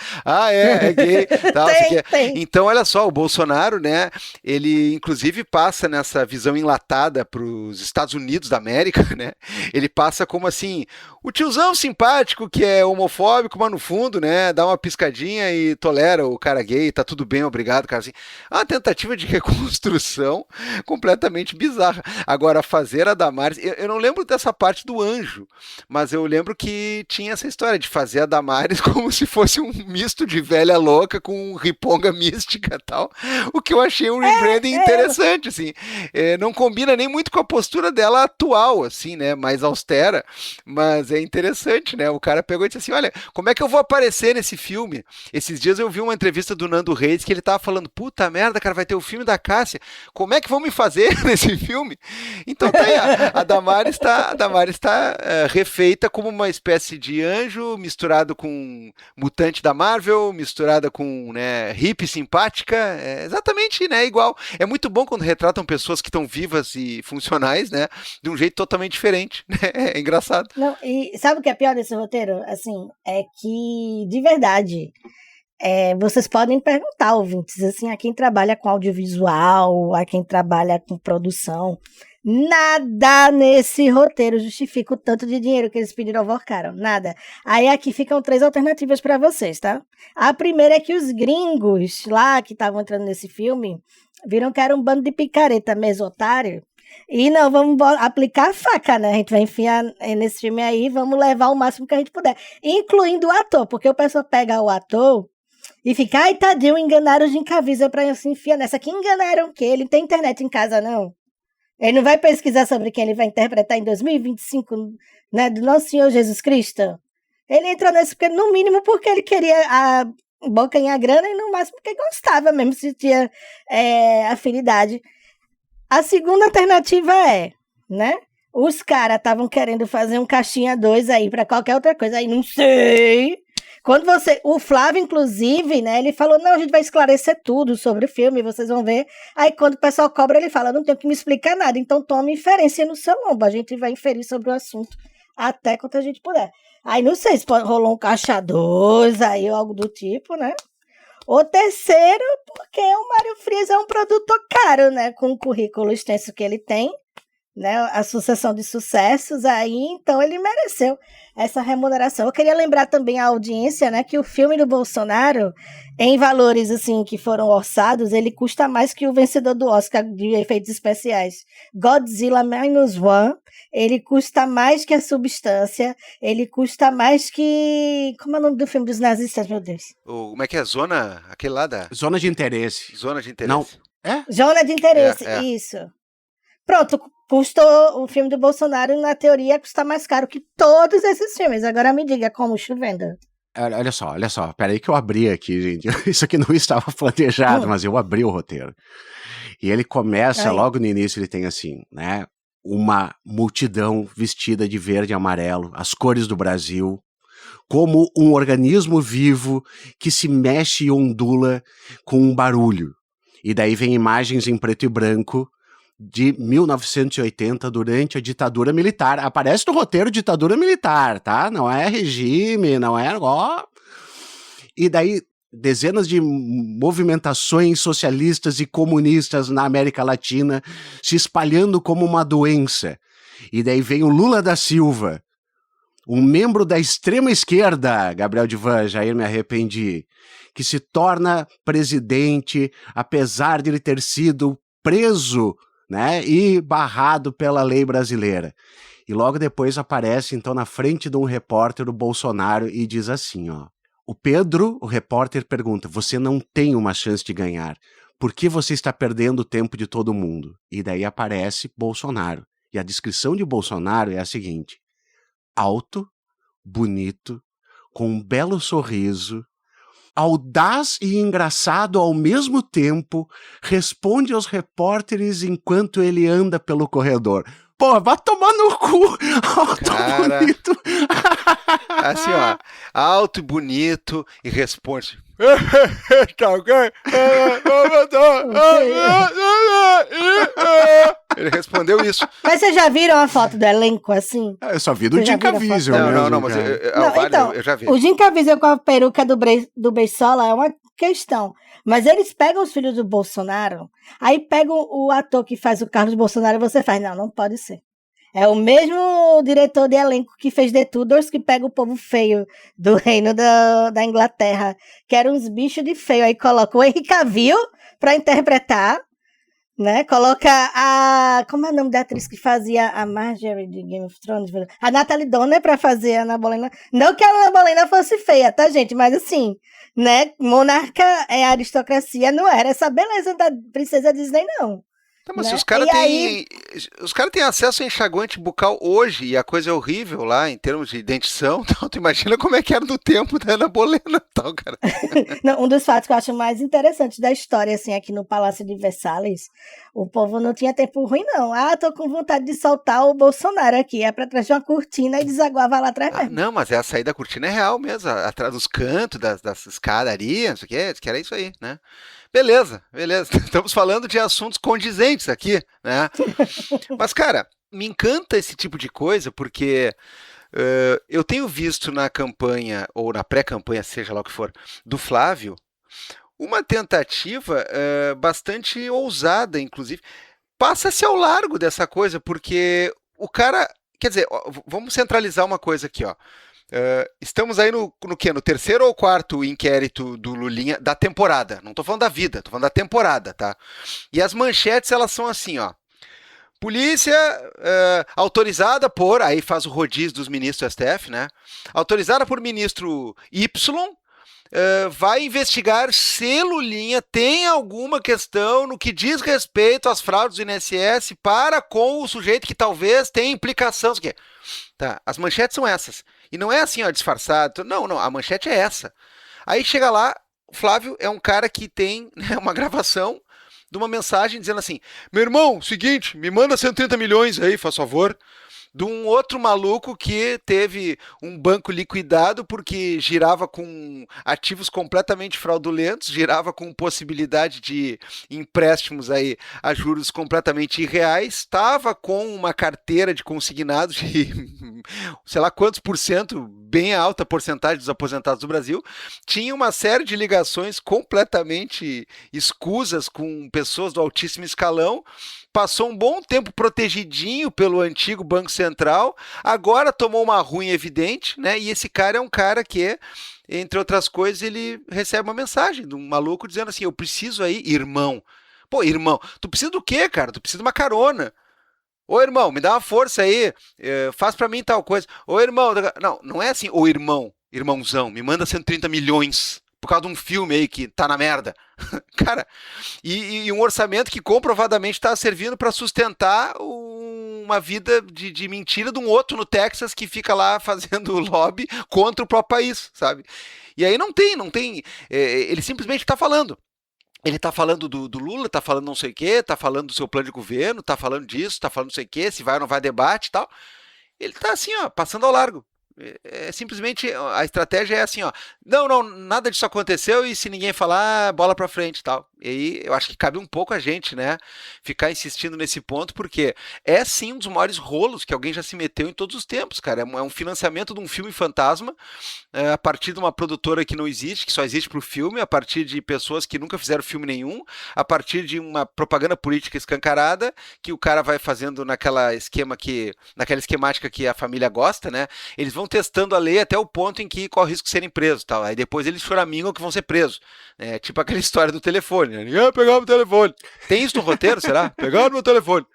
é gay. Tal, tem. Então, olha só, o Bolsonaro, né? Ele, inclusive, passa nessa visão enlatada para os Estados Unidos da América, né? Ele passa como assim, o tiozão simpático que é homofóbico, mas no fundo, né? Dá uma piscadinha e tolera o cara gay, tá tudo bem, obrigado, cara. Assim, é uma tentativa de reconstrução completamente bizarra. Agora, fazer a Damares, eu não lembro dessa parte do anjo, mas eu lembro que tinha essa história de fazer a Damares como se fosse um misto de velha louca com riponga mística e tal, o que eu achei um rebranding interessante, assim, não combina nem muito com a postura dela atual, assim, né, mais austera, mas é interessante, né, o cara pegou e disse assim, olha, como é que eu vou aparecer nesse filme? Esses dias eu vi uma entrevista do Nando Reis que ele tava falando, puta merda, cara, vai ter o filme da Cássia, como é que vão me fazer nesse filme? Então tá aí, a Damares tá refeita como uma espécie de anjo, misturado com mutante da Marvel, misturada com, né, hippie simpática, exatamente, né, igual. É muito bom quando retratam pessoas que estão vivas e funcionais, né, de um jeito totalmente diferente, né, é engraçado. Não, e sabe o que é pior desse roteiro? Assim, é que, de verdade, vocês podem perguntar, ouvintes, assim, a quem trabalha com audiovisual, a quem trabalha com produção, nada nesse roteiro justifica o tanto de dinheiro que eles pediram ao Vorcaram, nada. Aí aqui ficam 3 alternativas para vocês, tá? A primeira é que os gringos lá que estavam entrando nesse filme viram que era um bando de picareta mesmo, otário, e não, vamos aplicar a faca, né? A gente vai enfiar nesse filme aí, vamos levar o máximo que a gente puder, incluindo o ator, porque o pessoal pega o ator e fica, ai, tadinho, enganaram o Jim Caviezel pra se enfiar nessa. Que enganaram o quê? Ele não tem internet em casa, não. Ele não vai pesquisar sobre quem ele vai interpretar em 2025, né, do nosso Senhor Jesus Cristo? Ele entrou nesse, no mínimo, porque ele queria bocanhar grana e no máximo porque gostava mesmo, se tinha afinidade. A segunda alternativa né, os caras estavam querendo fazer um caixinha 2 aí pra qualquer outra coisa, aí não sei... Quando o Flávio, inclusive, né, ele falou, não, a gente vai esclarecer tudo sobre o filme, vocês vão ver. Aí quando o pessoal cobra, ele fala, não tenho que me explicar nada, então tome inferência no seu lombo, a gente vai inferir sobre o assunto até quanto a gente puder. Aí não sei se rolou um caixa 2 aí ou algo do tipo, né? O terceiro, porque o Mário Frias é um produtor caro, né, com o currículo extenso que ele tem, né, a sucessão de sucessos aí, então ele mereceu essa remuneração. Eu queria lembrar também à audiência, né, que o filme do Bolsonaro, em valores assim que foram orçados, ele custa mais que o vencedor do Oscar de efeitos especiais, Godzilla Minus One. Ele custa mais que A Substância, ele custa mais que... Como é o nome do filme dos nazistas, meu Deus? Como é que é? Zona? Aquele lá da... Zona de Interesse. Zona de Interesse. Não. É? Zona de Interesse, isso. Pronto, custou o filme do Bolsonaro, na teoria, custa mais caro que todos esses filmes. Agora me diga como chovendo. Olha só, peraí que eu abri aqui, gente. Isso aqui não estava planejado, mas eu abri o roteiro. E ele começa, logo no início, ele tem assim, né? Uma multidão vestida de verde e amarelo, as cores do Brasil, como um organismo vivo que se mexe e ondula com um barulho. E daí vem imagens em preto e branco de 1980, durante a ditadura militar. Aparece no roteiro ditadura militar, tá? Não é regime, não é... E daí, dezenas de movimentações socialistas e comunistas na América Latina se espalhando como uma doença. E daí vem o Lula da Silva, um membro da extrema esquerda, Gabriel Divan, Jair Me Arrependi, que se torna presidente, apesar de ele ter sido preso, né, e barrado pela lei brasileira. E logo depois aparece, então, na frente de um repórter o Bolsonaro e diz assim, ó, o Pedro, o repórter, pergunta, você não tem uma chance de ganhar, por que você está perdendo o tempo de todo mundo? E daí aparece Bolsonaro. E a descrição de Bolsonaro é a seguinte, alto, bonito, com um belo sorriso, audaz e engraçado ao mesmo tempo, responde aos repórteres enquanto ele anda pelo corredor. Pô, vai tomar no cu! Alto, Cara, bonito. assim, ó, alto, bonito e responde. Tá ok? Ele respondeu isso. Mas vocês já viram a foto do elenco assim? Eu só vi do Você já Jim viu a foto? Caviezel mesmo, Não, mas cara. Então, eu já vi. o Jim Caviezel com a peruca do Beisola é uma questão. Mas eles pegam os filhos do Bolsonaro, aí pegam o ator que faz o Carlos Bolsonaro e você faz, não pode ser. É o mesmo diretor de elenco que fez The Tudors, que pega o povo feio do reino da Inglaterra, que eram uns bichos de feio. Aí coloca o Henry Cavill pra interpretar, né? Coloca a... Como é o nome da atriz que fazia a Marjorie de Game of Thrones? A Natalie Dormer pra fazer a Ana Bolena. Não que a Ana Bolena fosse feia, tá, gente? Mas assim, né? Monarca é aristocracia, não era essa beleza da princesa Disney, não. Não, mas né? se os caras E têm aí- os cara têm acesso a enxaguante bucal hoje e a coisa é horrível lá em termos de dentição, então tu imagina como é que era no tempo da Ana Bolena, tal, cara. Não, um dos fatos que eu acho mais interessantes da história, assim, aqui no Palácio de Versalhes, o povo não tinha tempo ruim, não. Ah, tô com vontade de soltar o Bolsonaro aqui. É pra trás de uma cortina e desaguava lá atrás mesmo. Não, mas a saída da cortina é real mesmo, atrás dos cantos, das escadarias, não sei o que era isso aí, né? Beleza. Estamos falando de assuntos condizentes aqui, né? Mas, cara, me encanta esse tipo de coisa porque eu tenho visto na campanha, ou na pré-campanha, seja lá o que for, do Flávio, uma tentativa bastante ousada, inclusive. Passa-se ao largo dessa coisa, porque o cara... Quer dizer, vamos centralizar uma coisa aqui, ó. Estamos aí no quê? No terceiro ou quarto inquérito do Lulinha da temporada. Não tô falando da vida, tô falando da temporada, tá? E as manchetes, elas são assim, ó. Polícia autorizada por... Aí faz o rodízio dos ministros do STF, né? Autorizada por ministro Y... vai investigar se Lulinha tem alguma questão no que diz respeito às fraudes do INSS para com o sujeito que talvez tenha implicação. Tá, as manchetes são essas. E não é assim, ó, disfarçado. Não, a manchete é essa. Aí chega lá, o Flávio é um cara que tem, né, uma gravação de uma mensagem dizendo assim, meu irmão, seguinte, me manda 130 milhões aí, faz favor. De um outro maluco que teve um banco liquidado porque girava com ativos completamente fraudulentos, girava com possibilidade de empréstimos aí a juros completamente irreais, estava com uma carteira de consignados de sei lá quantos por cento, bem alta porcentagem dos aposentados do Brasil, tinha uma série de ligações completamente escusas com pessoas do altíssimo escalão, passou um bom tempo protegidinho pelo antigo Banco Central, agora tomou uma ruim evidente, né? E esse cara é um cara que, entre outras coisas, ele recebe uma mensagem de um maluco dizendo assim, eu preciso aí, irmão. Pô, irmão, tu precisa do quê, cara? Tu precisa de uma carona. Ô, irmão, me dá uma força aí, faz pra mim tal coisa. Ô, irmão, não é assim, ô, irmão, irmãozão, me manda 130 milhões. Por causa de um filme aí que tá na merda. Cara, e um orçamento que comprovadamente está servindo para sustentar uma vida de mentira de um outro no Texas que fica lá fazendo lobby contra o próprio país, sabe? E aí não tem. Ele simplesmente está falando. Ele tá falando do Lula, tá falando não sei o quê, tá falando do seu plano de governo, tá falando disso, tá falando não sei o quê, se vai ou não vai debate e tal. Ele tá assim, ó, passando ao largo. Simplesmente a estratégia é assim, ó. Não, nada disso aconteceu e se ninguém falar, bola pra frente e tal. E aí eu acho que cabe um pouco a gente, né, ficar insistindo nesse ponto, porque é sim um dos maiores rolos que alguém já se meteu em todos os tempos, cara. É um financiamento de um filme fantasma, a partir de uma produtora que não existe, que só existe pro filme, a partir de pessoas que nunca fizeram filme nenhum, a partir de uma propaganda política escancarada, que o cara vai fazendo naquela esquemática que a família gosta, né? Eles vão testando a lei até o ponto em que corre o risco de serem presos, tal. Aí depois eles choramingam que vão ser presos. É tipo aquela história do telefone, né? Ninguém pegou meu telefone. Tem isso no roteiro, será? Pegaram meu telefone.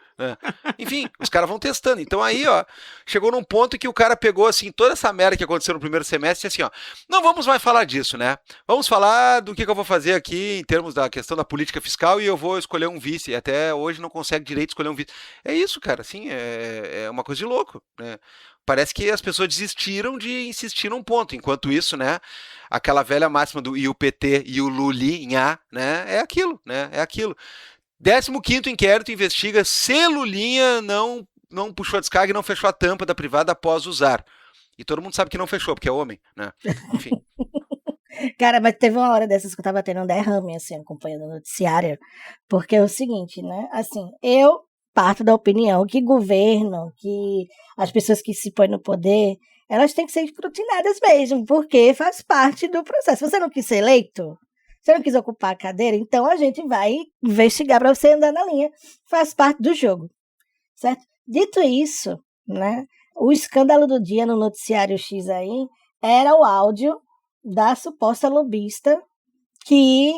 Enfim, os caras vão testando. Então aí, ó, chegou num ponto que o cara pegou, assim, toda essa merda que aconteceu no primeiro semestre e assim, ó, não vamos mais falar disso, né? Vamos falar do que eu vou fazer aqui em termos da questão da política fiscal e eu vou escolher um vice. E até hoje não consegue direito escolher um vice. É isso, cara, assim, é uma coisa de louco, né? Parece que as pessoas desistiram de insistir num ponto. Enquanto isso, né, aquela velha máxima do e o PT e o Lulinha, né, é aquilo, né, é aquilo. 15º inquérito investiga se Lulinha não puxou a descarga e não fechou a tampa da privada após usar. E todo mundo sabe que não fechou, porque é homem, né? Enfim. Cara, mas teve uma hora dessas que eu tava tendo um derrame, assim, acompanhando o noticiário, porque é o seguinte, né, assim, eu parto da opinião que governo, que as pessoas que se põem no poder, elas têm que ser escrutinadas mesmo, porque faz parte do processo. Você não quis ser eleito? Você não quis ocupar a cadeira? Então a gente vai investigar para você andar na linha. Faz parte do jogo, certo? Dito isso, né, o escândalo do dia no noticiário X aí era o áudio da suposta lobista que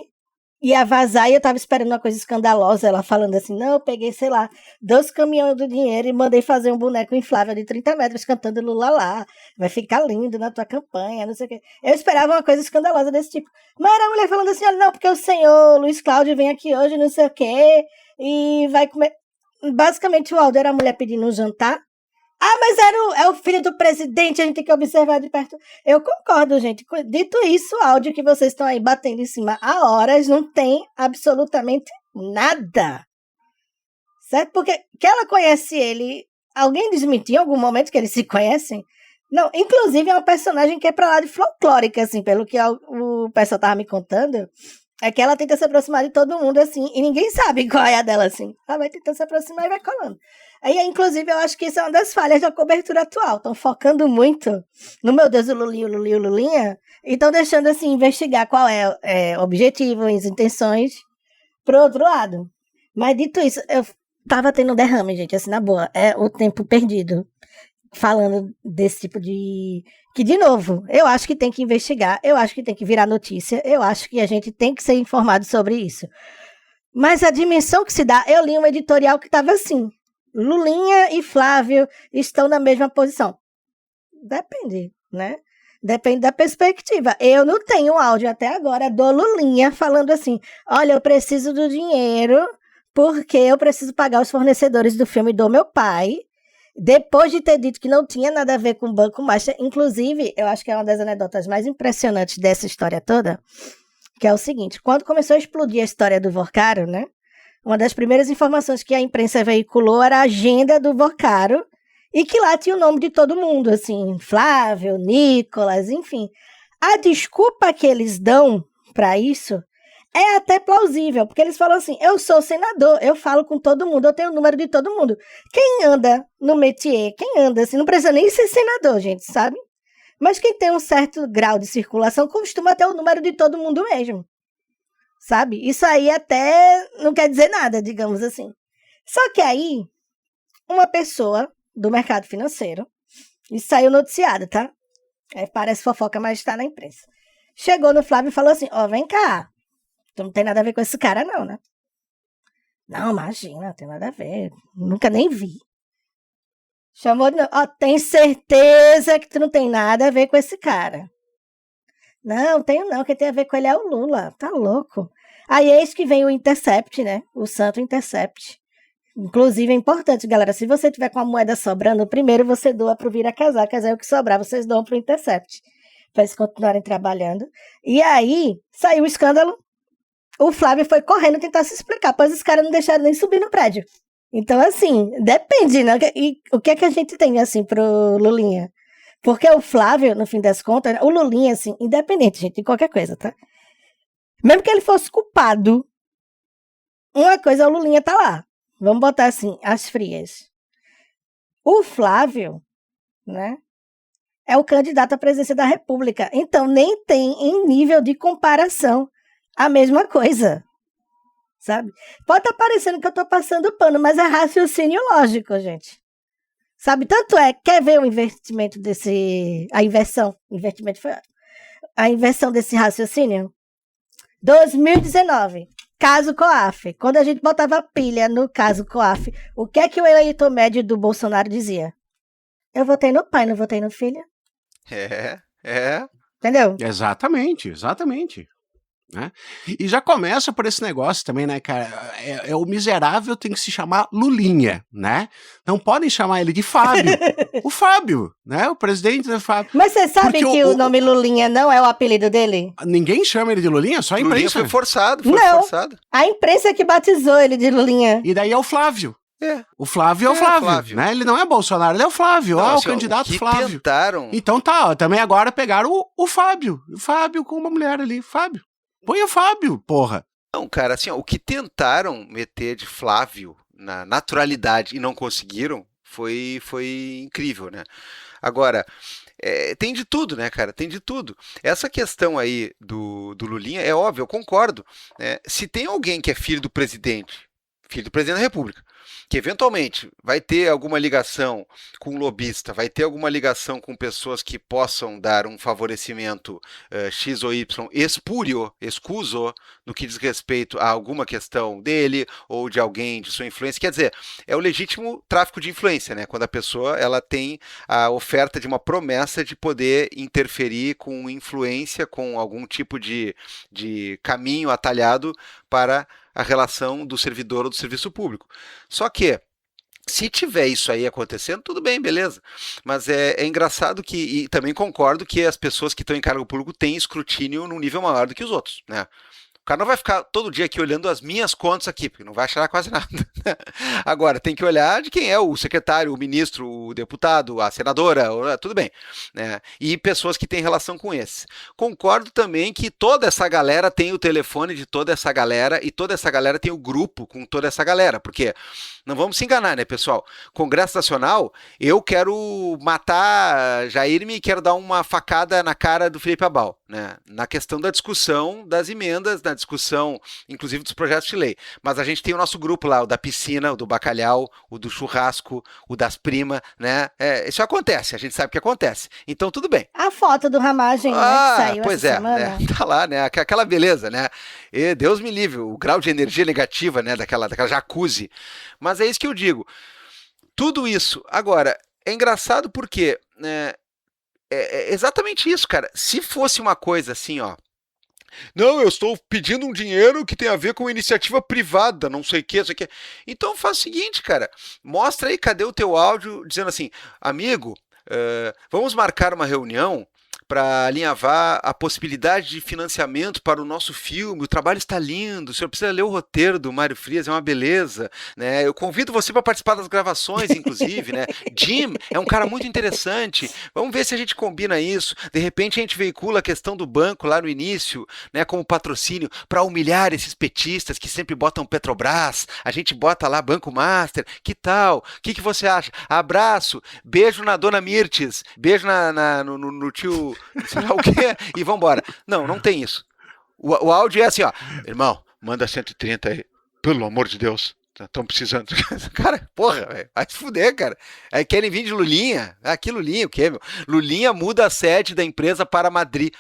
ia vazar e eu tava esperando uma coisa escandalosa, ela falando assim, não, eu peguei, sei lá, 2 caminhões do dinheiro e mandei fazer um boneco inflável de 30 metros cantando Lula lá, vai ficar lindo na tua campanha, não sei o quê. Eu esperava uma coisa escandalosa desse tipo. Mas era a mulher falando assim, olha, não, porque o senhor Luiz Cláudio vem aqui hoje, não sei o quê, e vai comer... Basicamente o áudio era a mulher pedindo um jantar. Ah, mas é o filho do presidente, a gente tem que observar de perto. Eu concordo, gente. Dito isso, o áudio que vocês estão aí batendo em cima há horas não tem absolutamente nada. Certo? Porque que ela conhece ele, alguém desmentiu em algum momento que eles se conhecem? Não, inclusive é uma personagem que é pra lá de folclórica, assim, pelo que o pessoal tava me contando. É que ela tenta se aproximar de todo mundo, assim, e ninguém sabe qual é a dela, assim. Ela vai tentando se aproximar e vai colando. Aí, inclusive, eu acho que isso é uma das falhas da cobertura atual. Estão focando muito no, meu Deus, o Lulinha, e estão deixando, assim, investigar qual é o objetivo, as intenções, pro outro lado. Mas, dito isso, eu tava tendo um derrame, gente, assim, na boa. É o tempo perdido falando desse tipo de... Que, de novo, eu acho que tem que investigar, eu acho que tem que virar notícia, eu acho que a gente tem que ser informado sobre isso. Mas a dimensão que se dá, eu li um editorial que estava assim, Lulinha e Flávio estão na mesma posição. Depende, né? Depende da perspectiva. Eu não tenho áudio até agora do Lulinha falando assim, olha, eu preciso do dinheiro porque eu preciso pagar os fornecedores do filme do meu pai, depois de ter dito que não tinha nada a ver com o Banco Master. Inclusive, eu acho que é uma das anedotas mais impressionantes dessa história toda, que é o seguinte, quando começou a explodir a história do Vorcaro, né, uma das primeiras informações que a imprensa veiculou era a agenda do Vorcaro, e que lá tinha o nome de todo mundo, assim, Flávio, Nicolas, enfim. A desculpa que eles dão para isso é até plausível, porque eles falam assim, eu sou senador, eu falo com todo mundo, eu tenho o número de todo mundo. Quem anda no métier, quem anda assim, não precisa nem ser senador, gente, sabe? Mas quem tem um certo grau de circulação costuma ter o número de todo mundo mesmo, sabe? Isso aí até não quer dizer nada, digamos assim. Só que aí, uma pessoa do mercado financeiro, isso saiu noticiado, tá? Parece fofoca, mas está na imprensa. Chegou no Flávio e falou assim, ó, vem cá, tu não tem nada a ver com esse cara não, né? Não, imagina, não tem nada a ver, nunca nem vi. Chamou de novo, ó, tem certeza que tu não tem nada a ver com esse cara? Não, tenho não, quem tem a ver com ele é o Lula, tá louco. Aí eis que vem o Intercept, né? O Santo Intercept. Inclusive é importante, galera, se você tiver com a moeda sobrando, primeiro você doa pro Vira-Casacas, aí o que sobrar vocês doam pro Intercept, para eles continuarem trabalhando. E aí, saiu o escândalo, o Flávio foi correndo tentar se explicar, pois os caras não deixaram nem subir no prédio. Então, assim, depende, né? E o que é que a gente tem, assim, pro Lulinha? Porque o Flávio, no fim das contas, o Lulinha, assim, independente, gente, de qualquer coisa, tá? Mesmo que ele fosse culpado uma coisa, o Lulinha tá lá. Vamos botar assim, as frias. O Flávio, né, é o candidato à presidência da República. Então, nem tem em nível de comparação a mesma coisa. Sabe? Pode estar parecendo que eu tô passando pano, mas é raciocínio lógico, gente. Sabe? Tanto é, quer ver o investimento a inversão? Investimento foi ótimo. A inversão desse raciocínio? 2019. Caso COAF. Quando a gente botava pilha no caso COAF, o que é que o eleitor médio do Bolsonaro dizia? Eu votei no pai, não votei no filho. Entendeu? Exatamente. Né? E já começa por esse negócio também, né, cara? O miserável tem que se chamar Lulinha, né? Não podem chamar ele de Fábio. O Fábio, né? O presidente do Fábio. Mas você sabe que o nome Lulinha não é o apelido dele? Ninguém chama ele de Lulinha, só a imprensa. Lulinha foi forçado. A imprensa que batizou ele de Lulinha. E daí é o Flávio. O Flávio é o Flávio, né? Ele não é Bolsonaro, ele é o Flávio, o candidato Flávio. Tentaram... Então tá, também agora pegaram o Fábio. O Fábio com uma mulher ali, Fábio. Põe o Fábio, porra. Não, cara, assim, o que tentaram meter de Flávio na naturalidade e não conseguiram foi incrível, né? Agora, tem de tudo, né, cara? Tem de tudo. Essa questão aí do Lulinha, é óbvio, eu concordo. Se tem alguém que é filho do presidente da República, que eventualmente vai ter alguma ligação com um lobista, vai ter alguma ligação com pessoas que possam dar um favorecimento X ou Y escuso, no que diz respeito a alguma questão dele ou de alguém de sua influência. Quer dizer, é o legítimo tráfico de influência, né? Quando a pessoa ela tem a oferta de uma promessa de poder interferir com influência, com algum tipo de caminho atalhado para a relação do servidor ou do serviço público. Só que, se tiver isso aí acontecendo, tudo bem, beleza. Mas é engraçado e também concordo que as pessoas que estão em cargo público têm escrutínio num nível maior do que os outros, né? O cara não vai ficar todo dia aqui olhando as minhas contas aqui, porque não vai achar quase nada. Agora, tem que olhar de quem é o secretário, o ministro, o deputado, a senadora, tudo bem. Né? E pessoas que têm relação com esses. Concordo também que toda essa galera tem o telefone de toda essa galera e toda essa galera tem o grupo com toda essa galera, porque não vamos se enganar, né, pessoal? Congresso Nacional, eu quero matar Jair e quero dar uma facada na cara do Felipe Abal, né? Na questão da discussão das emendas, na discussão, inclusive, dos projetos de lei. Mas a gente tem o nosso grupo lá, o da piscina, o do bacalhau, o do churrasco, o das primas, né? Isso acontece, a gente sabe que acontece. Então, tudo bem. A foto do Ramagem, né, que saiu pois essa semana. Né? Tá lá, né? Aquela beleza, né? E Deus me livre, o grau de energia negativa, né? Daquela jacuzzi. Mas é isso que eu digo. Tudo isso. Agora, é engraçado porque é exatamente isso, cara. Se fosse uma coisa assim, ó. Não, eu estou pedindo um dinheiro que tem a ver com iniciativa privada, não sei o que, Então faz o seguinte, cara. Mostra aí, cadê o teu áudio dizendo assim, amigo, vamos marcar uma reunião para alinhavar a possibilidade de financiamento para o nosso filme, o trabalho está lindo, o senhor precisa ler o roteiro do Mário Frias, é uma beleza, né? Eu convido você para participar das gravações, inclusive, né? Jim é um cara muito interessante, vamos ver se a gente combina isso, de repente a gente veicula a questão do banco lá no início, né, como patrocínio, para humilhar esses petistas que sempre botam Petrobras, a gente bota lá Banco Master, que tal? O que você acha? Abraço, beijo na dona Mirtes, beijo no tio sei lá o quê, e vambora. Não tem isso. O áudio é assim, ó. Irmão, manda 130 aí. Pelo amor de Deus. Estão precisando. Cara, porra, véio, vai se fuder, cara. Aí querem vir de Lulinha. Que Lulinha, o quê, meu? Lulinha muda a sede da empresa para Madrid.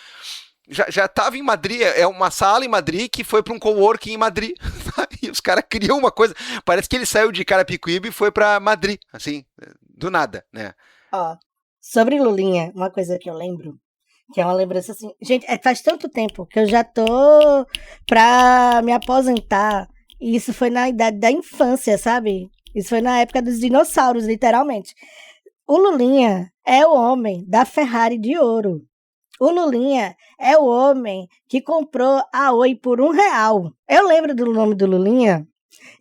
Já estava em Madrid, é uma sala em Madrid que foi para um coworking em Madrid. E os caras criam uma coisa. Parece que ele saiu de Carapicuíba e foi para Madrid, assim, do nada, né? Ó, sobre Lulinha, uma coisa que eu lembro, que é uma lembrança assim... Gente, faz tanto tempo que eu já tô pra me aposentar. E isso foi na idade da infância, sabe? Isso foi na época dos dinossauros, literalmente. O Lulinha é o homem da Ferrari de ouro. O Lulinha é o homem que comprou a Oi por R$1. Eu lembro do nome do Lulinha.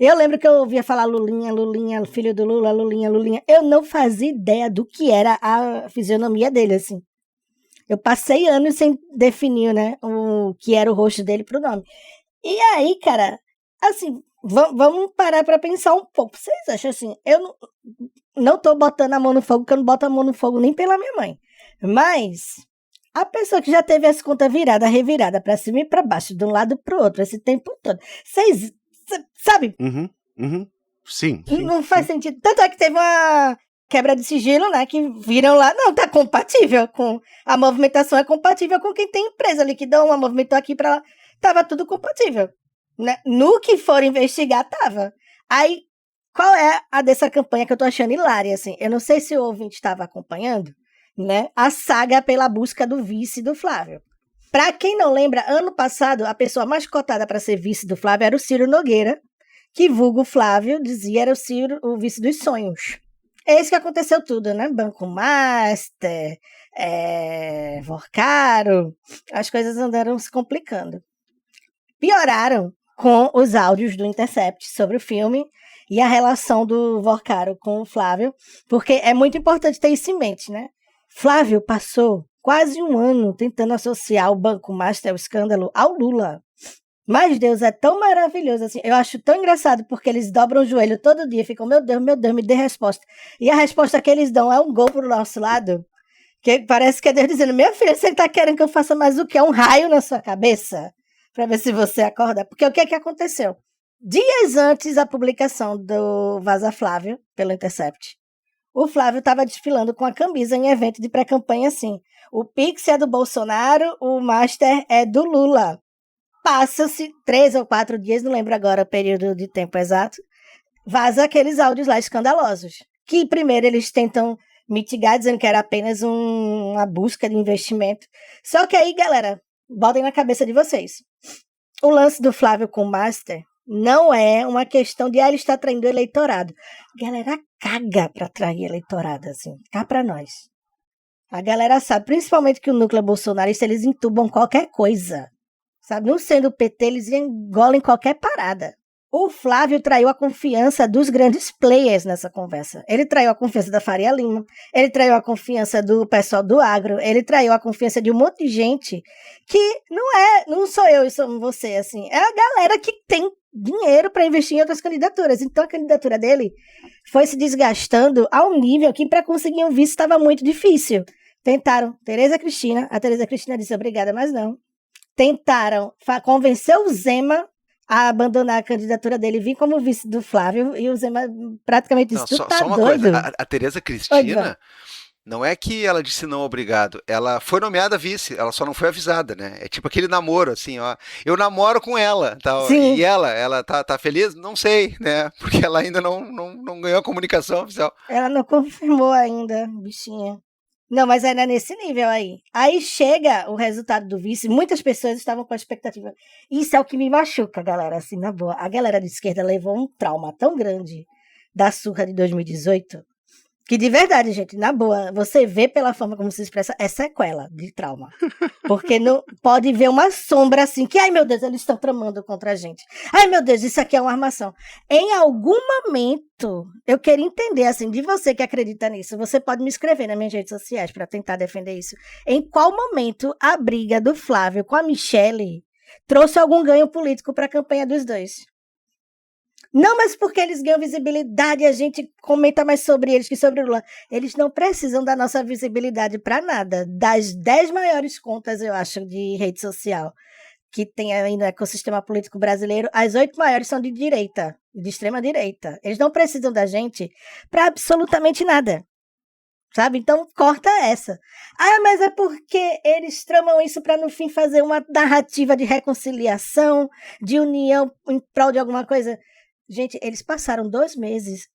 Eu lembro que eu ouvia falar Lulinha, Lulinha, filho do Lula, Lulinha, Lulinha. Eu não fazia ideia do que era a fisionomia dele, assim. Eu passei anos sem definir, né, o que era o rosto dele pro nome. E aí, cara, assim, Vamos parar pra pensar um pouco. Vocês acham assim, eu não tô botando a mão no fogo, porque eu não boto a mão no fogo nem pela minha mãe. Mas a pessoa que já teve as contas revirada pra cima e pra baixo, de um lado pro outro, esse tempo todo. Vocês, sabe? Sim. Não faz sentido. Tanto é que teve uma quebra de sigilo, né? Que viram lá, não, tá compatível com... A movimentação é compatível com quem tem empresa. Liquidou uma, movimentou aqui pra lá. Tava tudo compatível. Né? No que for investigar, tava. Aí, qual é a dessa campanha que eu tô achando hilária, assim? Eu não sei se o ouvinte estava acompanhando, né? A saga pela busca do vice do Flávio. Pra quem não lembra, ano passado, a pessoa mais cotada para ser vice do Flávio era o Ciro Nogueira, que vulgo Flávio dizia era o Ciro, o vice dos sonhos. É isso que aconteceu tudo, né? Banco Master, Vorcaro, as coisas andaram se complicando. Pioraram com os áudios do Intercept sobre o filme e a relação do Vorcaro com o Flávio, porque é muito importante ter isso em mente, né? Flávio passou quase um ano tentando associar o Banco Master, o escândalo, ao Lula. Mas Deus é tão maravilhoso, assim, eu acho tão engraçado, porque eles dobram o joelho todo dia, ficam, meu Deus, me dê resposta. E a resposta que eles dão é um gol pro nosso lado, que parece que é Deus dizendo, minha filha, você tá querendo que eu faça mais o quê? Um raio na sua cabeça? Pra ver se você acorda. Porque o que aconteceu? Dias antes da publicação do Vaza Flávio, pelo Intercept, o Flávio estava desfilando com a camisa em evento de pré-campanha assim. O Pix é do Bolsonaro, o Master é do Lula. Passa-se 3 ou 4 dias, não lembro agora o período de tempo exato, vaza aqueles áudios lá escandalosos. Que primeiro eles tentam mitigar, dizendo que era apenas uma busca de investimento. Só que aí, galera, botem na cabeça de vocês. O lance do Flávio com o Master não é uma questão de ele estar traindo o eleitorado. A galera caga pra trair eleitorado, assim. Cá pra nós. A galera sabe, principalmente que o núcleo bolsonarista, eles entubam qualquer coisa. Sabe? Não sendo o PT, eles engolem qualquer parada. O Flávio traiu a confiança dos grandes players nessa conversa. Ele traiu a confiança da Faria Lima, ele traiu a confiança do pessoal do agro, ele traiu a confiança de um monte de gente que não sou eu e somos você, assim. É a galera que tem dinheiro para investir em outras candidaturas. Então a candidatura dele foi se desgastando a um nível que para conseguir um vice estava muito difícil. Tentaram Tereza Cristina, a Tereza Cristina disse obrigada, mas não. Tentaram convencer o Zema a abandonar a candidatura dele, vir como vice do Flávio, e o Zema praticamente disse, tu tá só uma doido? Coisa, a Tereza Cristina, não é que ela disse não, obrigado, ela foi nomeada vice, ela só não foi avisada, né? É tipo aquele namoro, assim, ó, eu namoro com ela, tal, e ela tá feliz? Não sei, né? Porque ela ainda não ganhou a comunicação oficial. Ela não confirmou ainda, bichinha. Não, mas ainda é nesse nível aí. Aí chega o resultado do vice, muitas pessoas estavam com a expectativa. Isso é o que me machuca, galera, assim, na boa. A galera de esquerda levou um trauma tão grande da surra de 2018, que de verdade, gente, na boa, você vê pela forma como se expressa, é sequela de trauma. Porque não pode ver uma sombra assim, que, ai meu Deus, eles estão tramando contra a gente. Ai meu Deus, isso aqui é uma armação. Em algum momento, eu queria entender, assim, de você que acredita nisso, você pode me escrever nas minhas redes sociais para tentar defender isso. Em qual momento a briga do Flávio com a Michelle trouxe algum ganho político para a campanha dos dois? Não, mas porque eles ganham visibilidade e a gente comenta mais sobre eles que sobre o Lula. Eles não precisam da nossa visibilidade para nada. Das 10 maiores contas, eu acho, de rede social que tem aí no ecossistema político brasileiro, as 8 maiores são de direita, de extrema direita. Eles não precisam da gente para absolutamente nada. Sabe? Então, corta essa. Ah, mas é porque eles tramam isso para, no fim, fazer uma narrativa de reconciliação, de união em prol de alguma coisa. Gente, eles passaram 2 meses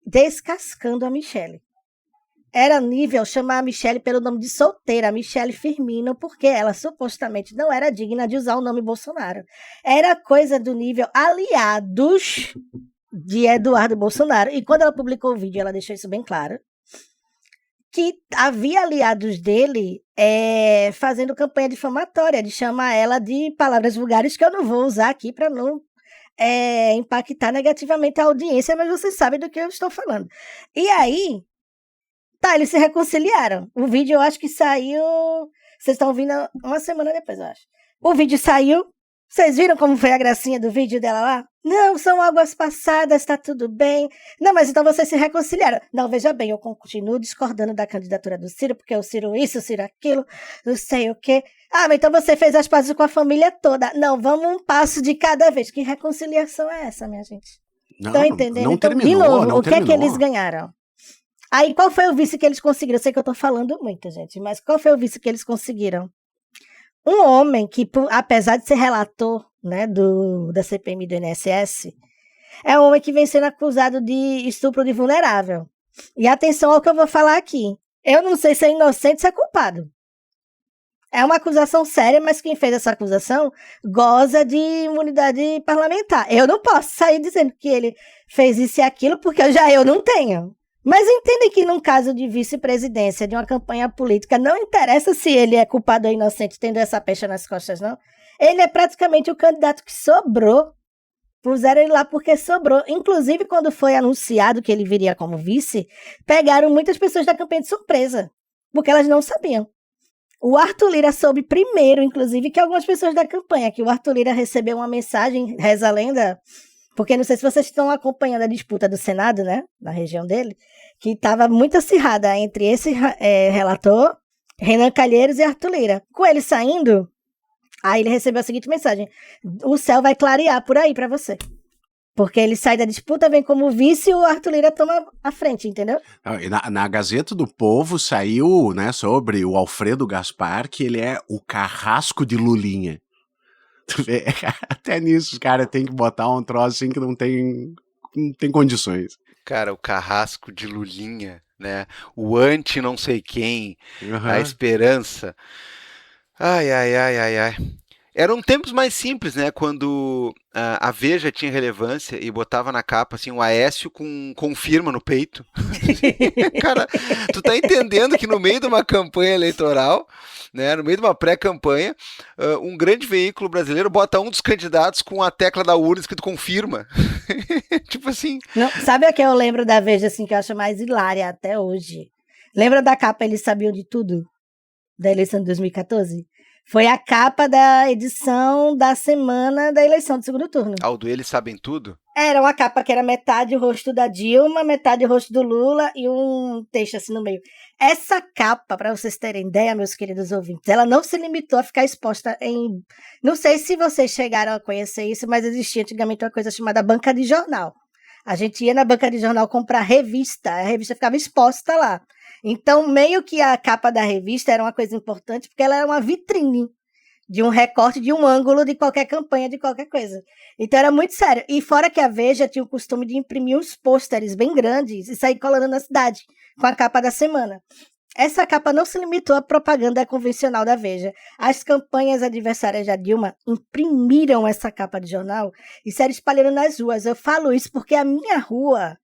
descascando a Michelle. Era nível chamar a Michelle pelo nome de solteira, a Michelle Firmino, porque ela supostamente não era digna de usar o nome Bolsonaro. Era coisa do nível aliados de Eduardo Bolsonaro. E quando ela publicou o vídeo, ela deixou isso bem claro, que havia aliados dele fazendo campanha difamatória, de chamar ela de palavras vulgares que eu não vou usar aqui para não impactar negativamente a audiência, mas vocês sabem do que eu estou falando. E aí, eles se reconciliaram. O vídeo eu acho que saiu, vocês estão ouvindo uma semana depois, eu acho. O vídeo saiu, Vocês viram como foi a gracinha do vídeo dela lá? Não, são águas passadas, tá tudo bem. Não, mas então vocês se reconciliaram. Não, veja bem, eu continuo discordando da candidatura do Ciro, porque o Ciro isso, o Ciro aquilo, não sei o quê. Ah, mas então você fez as pazes com a família toda. Não, vamos um passo de cada vez. Que reconciliação é essa, minha gente? Estão entendendo? Não então, terminou, de novo, não o que é que terminou. eles ganharam? Aí, qual foi o vice que eles conseguiram? Eu sei que eu tô falando muito, gente, mas qual foi o vice que eles conseguiram? Um homem que, apesar de ser relator, né, da CPMI do INSS, é um homem que vem sendo acusado de estupro de vulnerável. E atenção ao que eu vou falar aqui. Eu não sei se é inocente ou se é culpado. É uma acusação séria, mas quem fez essa acusação goza de imunidade parlamentar. Eu não posso sair dizendo que ele fez isso e aquilo, porque eu não tenho. Mas entendem que num caso de vice-presidência, de uma campanha política, não interessa se ele é culpado ou inocente, tendo essa pecha nas costas, não. Ele é praticamente o candidato que sobrou. Puseram ele lá porque sobrou. Inclusive, quando foi anunciado que ele viria como vice, pegaram muitas pessoas da campanha de surpresa, porque elas não sabiam. O Arthur Lira soube primeiro, inclusive, que algumas pessoas da campanha, que o Arthur Lira recebeu uma mensagem, reza a lenda, porque não sei se vocês estão acompanhando a disputa do Senado, né, na região dele, que estava muito acirrada entre esse relator, Renan Calheiros e Arthur Lira. Com ele saindo, aí ele recebeu a seguinte mensagem: o céu vai clarear por aí para você. Porque ele sai da disputa, vem como vice e o Arthur Lira toma a frente, entendeu? Na Gazeta do Povo saiu, né, sobre o Alfredo Gaspar, que ele é o carrasco de Lulinha. Tu vê, até nisso os caras têm que botar um troço assim que não tem condições. Cara, o carrasco de Lulinha, né? O anti não sei quem, a esperança. Ai. Eram tempos mais simples, né? Quando a Veja tinha relevância e botava na capa assim o Aécio com confirma no peito. Cara, tu tá entendendo que no meio de uma campanha eleitoral, né, no meio de uma pré-campanha, um grande veículo brasileiro bota um dos candidatos com a tecla da urna escrito confirma. Tipo assim. Não, sabe o que eu lembro da Veja, assim, que eu acho mais hilária até hoje? Lembra da capa Eles Sabiam de Tudo? Da eleição de 2014? Foi a capa da edição da semana da eleição do segundo turno. O do Eles Sabem Tudo? Era uma capa que era metade o rosto da Dilma, metade o rosto do Lula e um texto assim no meio. Essa capa, para vocês terem ideia, meus queridos ouvintes, ela não se limitou a ficar exposta em... Não sei se vocês chegaram a conhecer isso, mas existia antigamente uma coisa chamada banca de jornal. A gente ia na banca de jornal comprar revista, a revista ficava exposta lá. Então, meio que a capa da revista era uma coisa importante, porque ela era uma vitrine de um recorte, de um ângulo de qualquer campanha, de qualquer coisa. Então, era muito sério. E fora que a Veja tinha o costume de imprimir uns pôsteres bem grandes e sair colando na cidade, com a capa da semana. Essa capa não se limitou à propaganda convencional da Veja. As campanhas adversárias da Dilma imprimiram essa capa de jornal e saíram espalhando nas ruas. Eu falo isso porque a minha rua,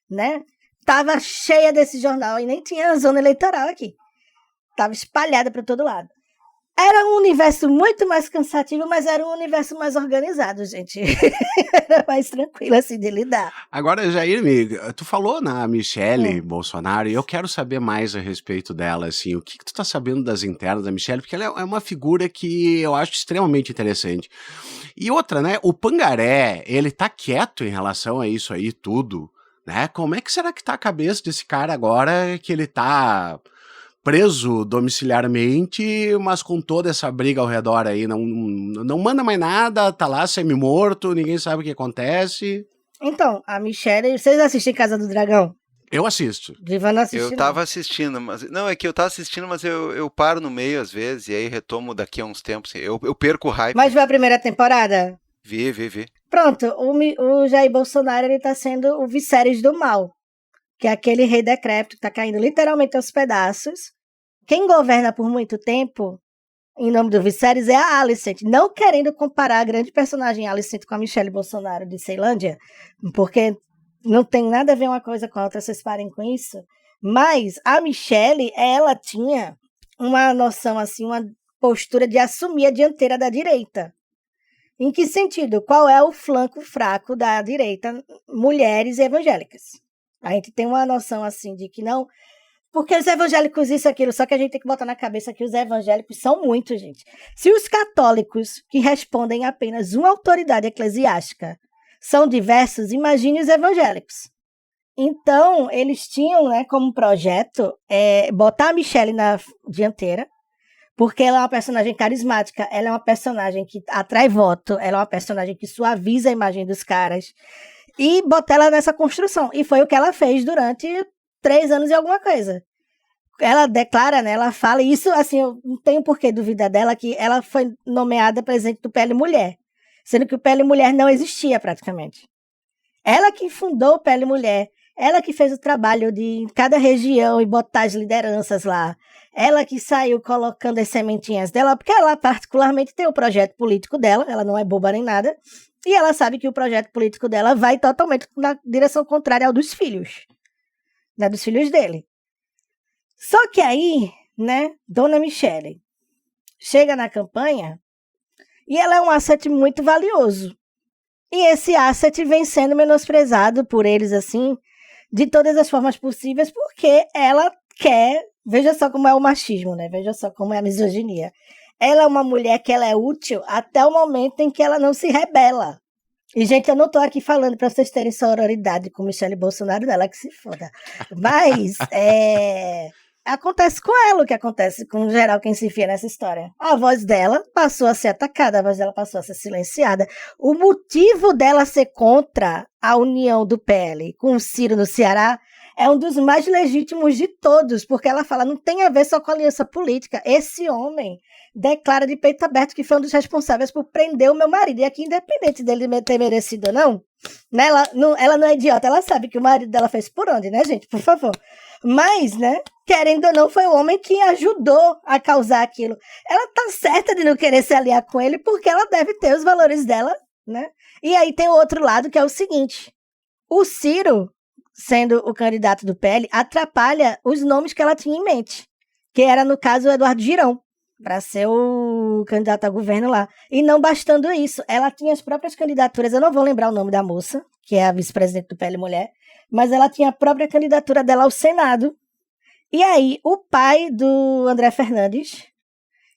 né, tava cheia desse jornal e nem tinha zona eleitoral aqui. Tava espalhada para todo lado. Era um universo muito mais cansativo, mas era um universo mais organizado, gente. Era mais tranquilo, assim, de lidar. Agora, Jair, tu falou na Michele Bolsonaro, e eu quero saber mais a respeito dela, assim, o que tu tá sabendo das internas da Michele, porque ela é uma figura que eu acho extremamente interessante. E outra, né, o Pangaré, ele tá quieto em relação a isso aí tudo, né? Como é que será que tá a cabeça desse cara agora que ele tá preso domiciliarmente, mas com toda essa briga ao redor aí, não manda mais nada, tá lá semi-morto, ninguém sabe o que acontece. Então, a Michele, vocês assistem Casa do Dragão? Eu assisto. Diva não assiste, Eu tava assistindo, mas... Não, é que eu tava assistindo, mas eu paro no meio às vezes, e aí retomo daqui a uns tempos. Eu perco o hype. Mas viu a primeira temporada? Vi. Pronto, o Jair Bolsonaro, ele tá sendo o Viserys do mal, que é aquele rei decrépito que tá caindo literalmente aos pedaços. Quem governa por muito tempo, em nome do Viserys, é a Alicent. Não querendo comparar a grande personagem Alicent com a Michele Bolsonaro de Ceilândia, porque não tem nada a ver uma coisa com a outra, vocês parem com isso. Mas a Michele, ela tinha uma noção, assim, uma postura de assumir a dianteira da direita. Em que sentido? Qual é o flanco fraco da direita? Mulheres evangélicas. A gente tem uma noção, assim, de que não... Porque os evangélicos isso, aquilo, só que a gente tem que botar na cabeça que os evangélicos são muitos, gente. Se os católicos, que respondem a apenas uma autoridade eclesiástica, são diversos, imagine os evangélicos. Então, eles tinham, né, como projeto botar a Michelle na dianteira, porque ela é uma personagem carismática, ela é uma personagem que atrai voto, ela é uma personagem que suaviza a imagem dos caras, e botar ela nessa construção. E foi o que ela fez durante 3 anos e alguma coisa. Ela declara, né, ela fala, e isso, assim, eu não tenho por que duvidar dela, que ela foi nomeada presidente do PL Mulher, sendo que o PL Mulher não existia praticamente. Ela que fundou o PL Mulher, ela que fez o trabalho de cada região e botar as lideranças lá, ela que saiu colocando as sementinhas dela, porque ela particularmente tem o projeto político dela, ela não é boba nem nada, e ela sabe que o projeto político dela vai totalmente na direção contrária ao dos filhos, né, dos filhos dele. Só que aí, né, Dona Michelle chega na campanha e ela é um asset muito valioso. E esse asset vem sendo menosprezado por eles, assim, de todas as formas possíveis, porque ela quer, veja só como é o machismo, né? Veja só como é a misoginia. Ela é uma mulher que ela é útil até o momento em que ela não se rebela. E, gente, eu não tô aqui falando para vocês terem sororidade com Michelle Bolsonaro, dela que se foda. Mas, acontece com ela o que acontece com geral quem se enfia nessa história. A voz dela passou a ser atacada, a voz dela passou a ser silenciada. O motivo dela ser contra a união do PL com o Ciro no Ceará é um dos mais legítimos de todos, porque ela fala, não tem a ver só com a aliança política. Esse homem declara de peito aberto que foi um dos responsáveis por prender o meu marido. E aqui, independente dele ter merecido ou não, né, ela não é idiota, ela sabe que o marido dela fez por onde, né, gente? Por favor. Mas, né, querendo ou não, foi o homem que ajudou a causar aquilo. Ela tá certa de não querer se aliar com ele, porque ela deve ter os valores dela, né? E aí tem o outro lado, que é o seguinte. O Ciro, sendo o candidato do PL, atrapalha os nomes que ela tinha em mente. Que era, no caso, o Eduardo Girão, para ser o candidato a governo lá. E não bastando isso, ela tinha as próprias candidaturas, eu não vou lembrar o nome da moça, que é a vice-presidente do PL Mulher, mas ela tinha a própria candidatura dela ao Senado. E aí, o pai do André Fernandes,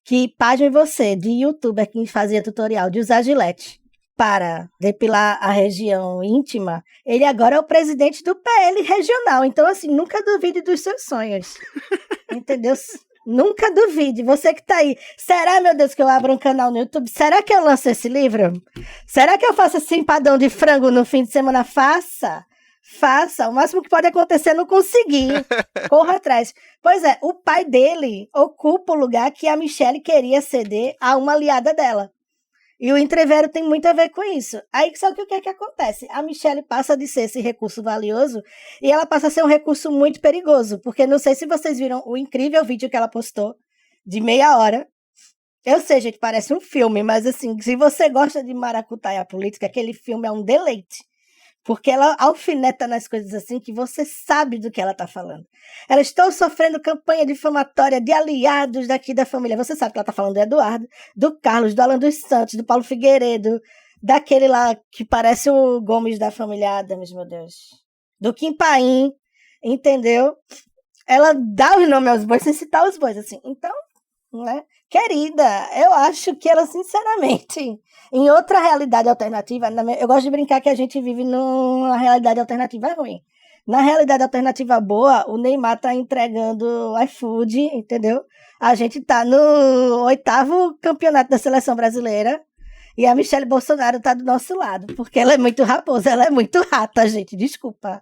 que, pasmem você, de youtuber que fazia tutorial de usar gilete para depilar a região íntima, ele agora é o presidente do PL regional. Então, assim, nunca duvide dos seus sonhos. Entendeu? Nunca duvide. Você que tá aí. Será, meu Deus, que eu abro um canal no YouTube? Será que eu lanço esse livro? Será que eu faço esse empadão de frango no fim de semana? Faça. O máximo que pode acontecer é não conseguir. Corra atrás. Pois é, o pai dele ocupa o lugar que a Michelle queria ceder a uma aliada dela. E o entrevero tem muito a ver com isso. Aí, só que o que é que acontece? A Michelle passa de ser esse recurso valioso e ela passa a ser um recurso muito perigoso. Porque não sei se vocês viram o incrível vídeo que ela postou, de meia hora. Eu sei, gente, parece um filme, mas assim, se você gosta de maracutaia política, aquele filme é um deleite. Porque ela alfineta nas coisas assim que você sabe do que ela está falando. Ela está sofrendo campanha difamatória de aliados daqui da família. Você sabe que ela está falando do Eduardo, do Carlos, do Alan dos Santos, do Paulo Figueiredo, daquele lá que parece o Gomes da família Adams, meu Deus. Do Kim Paim, entendeu? Ela dá os nomes aos bois sem citar os bois, assim. Então, né? Querida, eu acho que ela, sinceramente, em outra realidade alternativa, eu gosto de brincar que a gente vive numa realidade alternativa ruim. Na realidade alternativa boa, o Neymar tá entregando iFood, entendeu? A gente tá no 8º campeonato da seleção brasileira e a Michelle Bolsonaro tá do nosso lado, porque ela é muito raposa, ela é muito rata, gente, desculpa.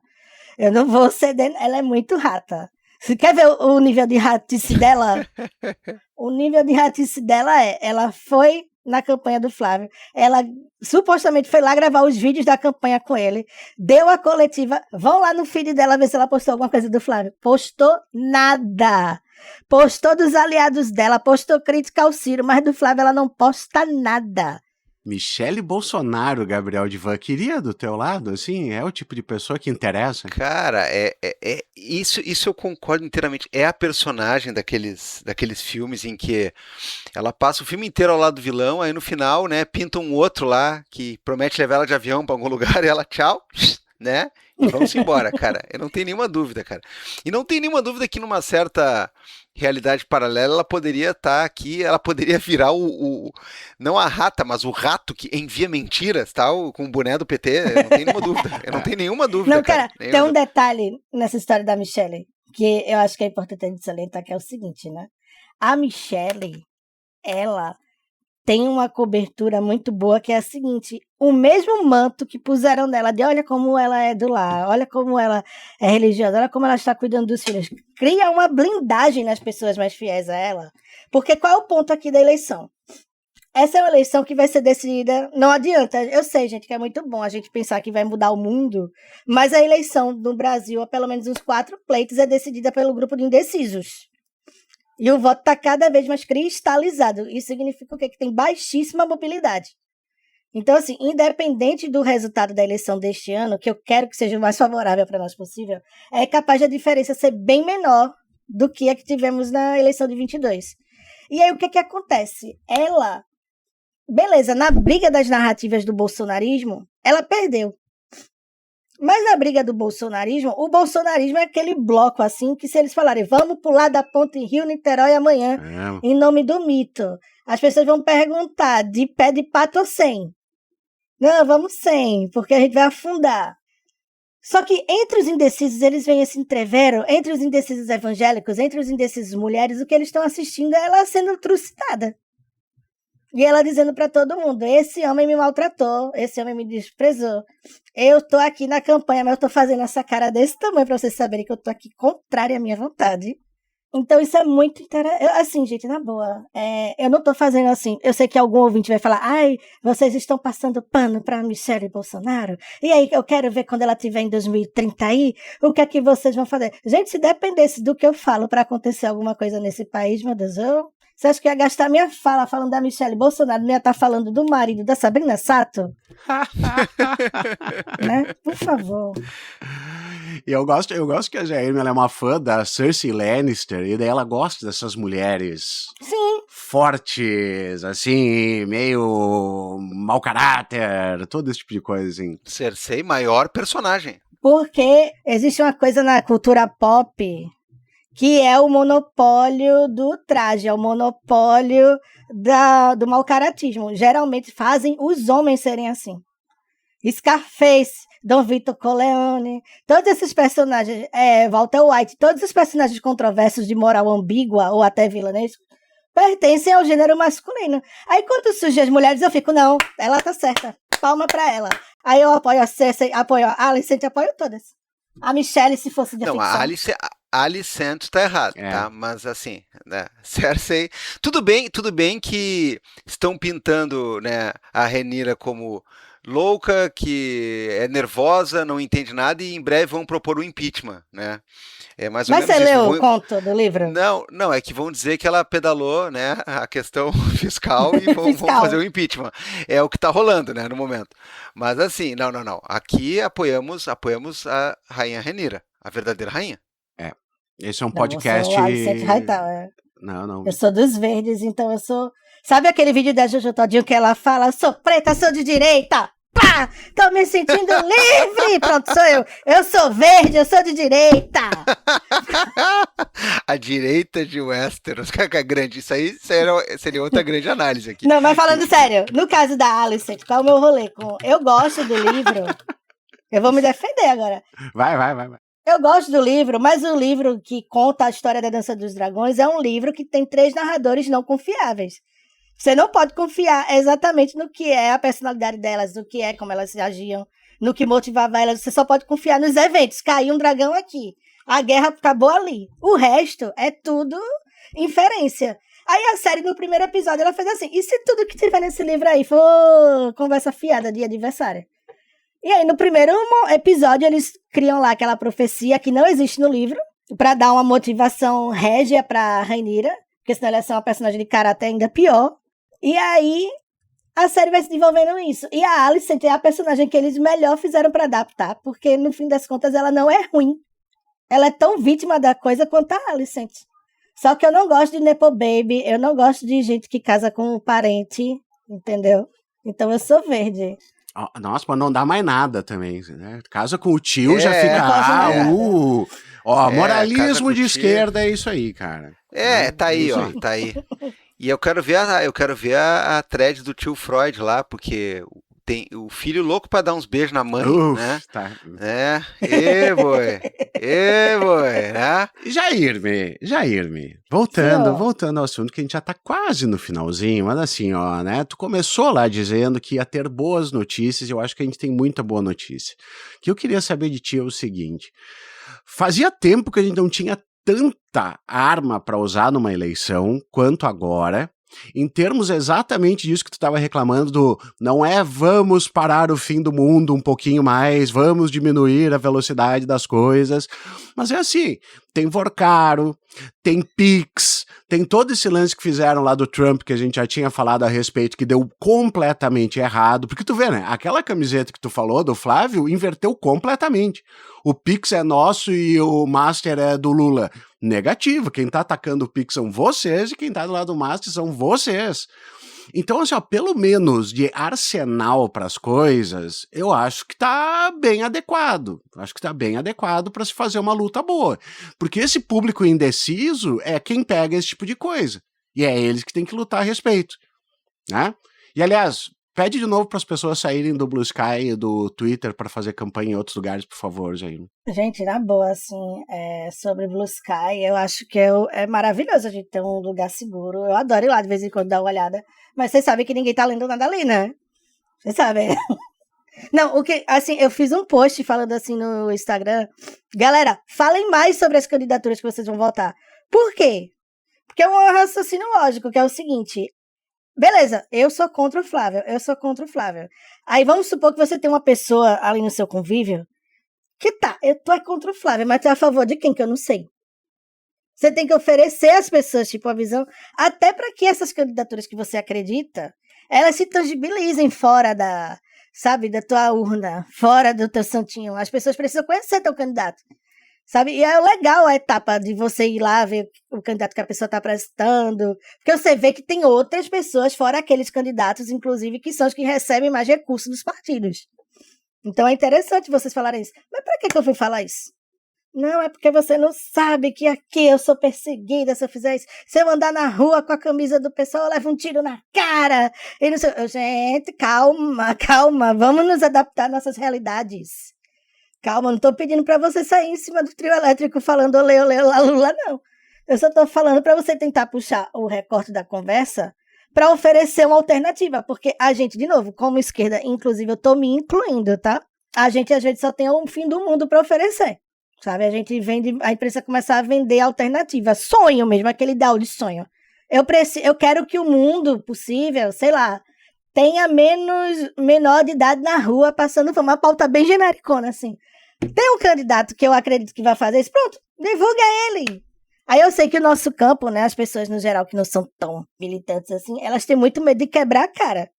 Eu não vou ceder, ela é muito rata. Você quer ver o nível de ratice dela? O nível de ratice dela ela foi na campanha do Flávio, ela supostamente foi lá gravar os vídeos da campanha com ele, deu a coletiva, vão lá no feed dela ver se ela postou alguma coisa do Flávio. Postou nada. Postou dos aliados dela, postou crítica ao Ciro, mas do Flávio ela não posta nada. Michelle Bolsonaro, Gabriel Divan, queria do teu lado, assim? É o tipo de pessoa que interessa? Cara, isso eu concordo inteiramente. É a personagem daqueles filmes em que ela passa o filme inteiro ao lado do vilão, aí no final, né, pinta um outro lá que promete levar ela de avião pra algum lugar e ela, tchau, né? Vamos embora, cara. Eu não tenho nenhuma dúvida, cara. E não tem nenhuma dúvida que numa certa realidade paralela ela poderia estar aqui, ela poderia virar não a rata, mas o rato que envia mentiras, tal, com o boné do PT. Eu não tenho nenhuma dúvida. Eu não tenho nenhuma dúvida, Não, cara, Nenhuma tem um dúvida. detalhe nessa história da Michelle que eu acho que é importante a gente salientar, que é o seguinte, né? A Michelle, ela tem uma cobertura muito boa, que é a seguinte: o mesmo manto que puseram nela, de olha como ela é do lar, olha como ela é religiosa, olha como ela está cuidando dos filhos, cria uma blindagem nas pessoas mais fiéis a ela. Porque qual é o ponto aqui da eleição? Essa é uma eleição que vai ser decidida, não adianta, eu sei, gente, que é muito bom a gente pensar que vai mudar o mundo, mas a eleição no Brasil, há pelo menos uns 4 pleitos, é decidida pelo grupo de indecisos. E o voto está cada vez mais cristalizado. Isso significa o quê? Que tem baixíssima mobilidade. Então, assim, independente do resultado da eleição deste ano, que eu quero que seja o mais favorável para nós possível, é capaz da diferença ser bem menor do que a que tivemos na eleição de 22. E aí, o que acontece? Ela, beleza, na briga das narrativas do bolsonarismo, ela perdeu. Mas na briga do bolsonarismo, o bolsonarismo é aquele bloco assim que se eles falarem vamos pular da ponte em Rio, Niterói amanhã, em nome do mito, as pessoas vão perguntar de pé de pato ou sem? Não, vamos sem, porque a gente vai afundar. Só que entre os indecisos, eles veem esse entrevero, entre os indecisos evangélicos, entre os indecisos mulheres, o que eles estão assistindo é ela sendo trucidada. E ela dizendo pra todo mundo, esse homem me maltratou, esse homem me desprezou. Eu tô aqui na campanha, mas eu tô fazendo essa cara desse tamanho pra vocês saberem que eu tô aqui contrária à minha vontade. Então isso é muito interessante. Assim, gente, na boa, eu não tô fazendo assim. Eu sei que algum ouvinte vai falar, ai, vocês estão passando pano pra Michelle Bolsonaro. E aí eu quero ver quando ela estiver em 2030 aí, o que é que vocês vão fazer? Gente, se dependesse do que eu falo pra acontecer alguma coisa nesse país, meu Deus, você acha que ia gastar minha fala falando da Michelle Bolsonaro, não ia estar falando do marido da Sabrina Sato? Né? Por favor. E eu gosto que a Jaime, ela é uma fã da Cersei Lannister, e daí ela gosta dessas mulheres fortes, assim, meio mau caráter, todo esse tipo de coisa, assim. Cersei, maior personagem. Porque existe uma coisa na cultura pop que é o monopólio do traje, é o monopólio do mau caratismo. Geralmente fazem os homens serem assim. Scarface, Dom Vito Corleone, todos esses personagens, Walter White, todos os personagens controversos de moral ambígua ou até vilanesco, pertencem ao gênero masculino. Aí quando surgem as mulheres, eu fico, não, ela tá certa, palma pra ela. Aí eu apoio a Cersei, apoio a Alicent, apoio todas. A Michelle, se fosse de Não, ficção. a Alicent tá errado, tá? Mas assim, né? Cersei, tudo bem que estão pintando, né, a Rhaenyra como louca, que é nervosa, não entende nada e em breve vão propor um impeachment, né? É mais ou Mas menos você isso. leu o conto do livro? Não, é que vão dizer que ela pedalou, né, a questão fiscal e vão fazer o impeachment. É o que tá rolando, né, no momento. Mas assim, não. Aqui apoiamos a Rainha Rhaenyra, a verdadeira rainha. Esse é um podcast... Eu sou Alicent Hightower, Não. Eu sou dos verdes, então eu sou... Sabe aquele vídeo da Jojo Todinho que ela fala, sou preta, sou de direita, pá, tô me sentindo livre, pronto, sou eu. Eu sou verde, eu sou de direita. A direita de Westeros, que é grande, isso aí seria outra grande análise aqui. Não, mas falando sério, no caso da Alicent, qual é o meu rolê? Eu gosto do livro, eu vou me defender agora. Vai. Eu gosto do livro, mas o livro que conta a história da Dança dos Dragões é um livro que tem 3 narradores não confiáveis. Você não pode confiar exatamente no que é a personalidade delas, no que é como elas agiam, no que motivava elas. Você só pode confiar nos eventos. Caiu um dragão aqui, a guerra acabou ali. O resto é tudo inferência. Aí a série, no primeiro episódio, ela fez assim, e se tudo que tiver nesse livro aí for conversa fiada de adversário? E aí, no primeiro episódio, eles criam lá aquela profecia que não existe no livro, pra dar uma motivação régia pra Rhaenyra, porque senão ela ia ser uma personagem de caráter ainda pior. E aí, a série vai se desenvolvendo isso. E a Alicent é a personagem que eles melhor fizeram pra adaptar, porque, no fim das contas, ela não é ruim. Ela é tão vítima da coisa quanto a Alicent. Só que eu não gosto de Nepo Baby, eu não gosto de gente que casa com um parente, entendeu? Então eu sou verde. Nossa, mas não dá mais nada também, né? Casa com o tio já fica... moralismo de esquerda é isso aí, cara. Tá aí, ó, tá aí. E eu quero ver a thread do tio Freud lá, porque tem o filho louco pra dar uns beijos na mãe, né? Tá. Boi, né? Jairme, voltando ao assunto, que a gente já tá quase no finalzinho, mas assim, ó, né? Tu começou lá dizendo que ia ter boas notícias, e eu acho que a gente tem muita boa notícia. O que eu queria saber de ti é o seguinte: fazia tempo que a gente não tinha tanta arma para usar numa eleição quanto agora, em termos exatamente disso que tu estava reclamando não é vamos parar o fim do mundo um pouquinho mais, vamos diminuir a velocidade das coisas, mas é assim, tem Vorcaro, tem Pix, tem todo esse lance que fizeram lá do Trump, que a gente já tinha falado a respeito, que deu completamente errado, porque tu vê, né, aquela camiseta que tu falou do Flávio inverteu completamente. O Pix é nosso e o Master é do Lula. Negativo, quem tá atacando o Pix são vocês e quem tá do lado do Master são vocês. Então, assim, ó, pelo menos de arsenal para as coisas, eu acho que tá bem adequado. Acho que tá bem adequado para se fazer uma luta boa. Porque esse público indeciso é quem pega esse tipo de coisa. E é eles que tem que lutar a respeito, né? E, aliás, pede de novo para as pessoas saírem do Blue Sky e do Twitter para fazer campanha em outros lugares, por favor, Jair. Gente, na boa, assim, sobre Blue Sky, eu acho que é maravilhoso a gente ter um lugar seguro. Eu adoro ir lá de vez em quando dar uma olhada. Mas vocês sabem que ninguém tá lendo nada ali, né? Vocês sabem. Não, assim, eu fiz um post falando assim no Instagram. Galera, falem mais sobre as candidaturas que vocês vão votar. Por quê? Porque é um raciocínio lógico, que é o seguinte. Beleza, eu sou contra o Flávio. Aí vamos supor que você tem uma pessoa ali no seu convívio que eu tô contra o Flávio, mas tu é a favor de quem que eu não sei. Você tem que oferecer às pessoas, tipo, a visão, até para que essas candidaturas que você acredita, elas se tangibilizem fora da tua urna, fora do teu santinho. As pessoas precisam conhecer teu candidato, sabe? E é legal a etapa de você ir lá ver o candidato que a pessoa está prestando, porque você vê que tem outras pessoas, fora aqueles candidatos, inclusive, que são os que recebem mais recursos dos partidos. Então é interessante vocês falarem isso. Mas para que eu fui falar isso? Não, é porque você não sabe que aqui eu sou perseguida se eu fizer isso. Se eu andar na rua com a camisa do pessoal, eu levo um tiro na cara. E não sei... Gente, calma. Vamos nos adaptar às nossas realidades. Calma, não tô pedindo pra você sair em cima do trio elétrico falando olê, Lula, não. Eu só tô falando pra você tentar puxar o recorte da conversa pra oferecer uma alternativa. Porque a gente, de novo, como esquerda, inclusive eu tô me incluindo, tá? A gente só tem um fim do mundo pra oferecer. Sabe, a imprensa começar a vender alternativa, sonho mesmo, aquele ideal de sonho. Eu quero que o mundo possível, sei lá, tenha menor de idade na rua passando fome, uma pauta bem genericona, assim. Tem um candidato que eu acredito que vai fazer isso, pronto, divulga ele. Aí eu sei que o nosso campo, né, as pessoas no geral que não são tão militantes assim, elas têm muito medo de quebrar a cara.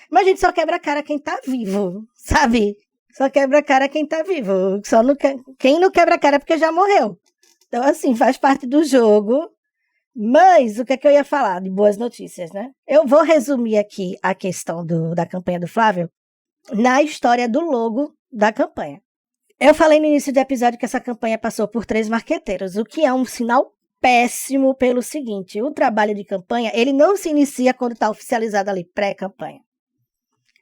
Mas a gente só quebra a cara quem tá vivo, sabe? Só quebra a cara quem tá vivo. Quem não quebra a cara é porque já morreu. Então, assim, faz parte do jogo. Mas o que é que eu ia falar de boas notícias, né? Eu vou resumir aqui a questão da campanha do Flávio na história do logo da campanha. Eu falei no início do episódio que essa campanha passou por 3 marqueteiros, o que é um sinal péssimo pelo seguinte: o trabalho de campanha, ele não se inicia quando está oficializado ali, pré-campanha.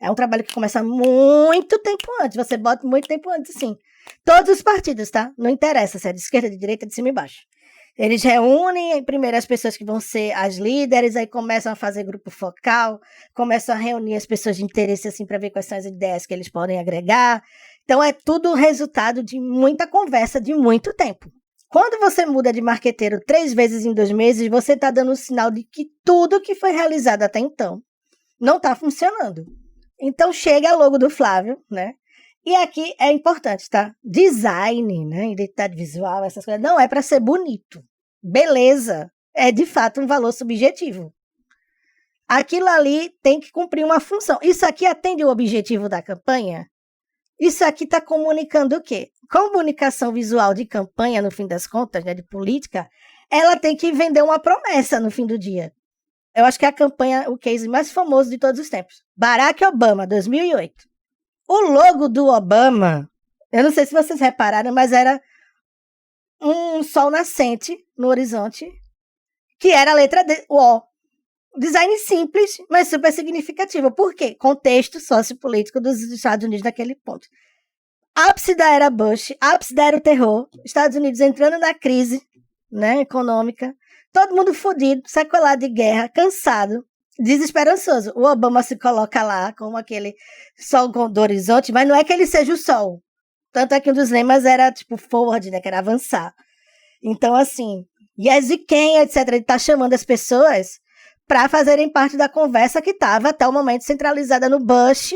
É um trabalho que começa muito tempo antes. Você bota muito tempo antes, sim. Todos os partidos, tá? Não interessa se é de esquerda, de direita, de cima e baixo. Eles reúnem primeiro as pessoas que vão ser as líderes, aí começam a fazer grupo focal, começam a reunir as pessoas de interesse, assim, para ver quais são as ideias que eles podem agregar. Então, é tudo resultado de muita conversa, de muito tempo. Quando você muda de marqueteiro 3 vezes em 2 meses, você está dando um sinal de que tudo que foi realizado até então não está funcionando. Então, chega a logo do Flávio, né? E aqui é importante, tá? Design, né? Identidade visual, essas coisas, não é para ser bonito. Beleza é, de fato, um valor subjetivo. Aquilo ali tem que cumprir uma função. Isso aqui atende o objetivo da campanha? Isso aqui está comunicando o quê? Comunicação visual de campanha, no fim das contas, né, de política, ela tem que vender uma promessa no fim do dia. Eu acho que é a campanha, o case mais famoso de todos os tempos. Barack Obama, 2008. O logo do Obama, eu não sei se vocês repararam, mas era um sol nascente no horizonte, que era a letra D, o O. Design simples, mas super significativo. Por quê? Contexto sociopolítico dos Estados Unidos naquele ponto. Ápice da era Bush, ápice da era terror, Estados Unidos entrando na crise, né, econômica, todo mundo fodido, sequelado de guerra, cansado, desesperançoso. O Obama se coloca lá como aquele sol do horizonte, mas não é que ele seja o sol. Tanto é que um dos lemas era tipo forward, né, que era avançar. Então, assim, yes we can, etc. Ele tá chamando as pessoas para fazerem parte da conversa que estava até o momento centralizada no Bush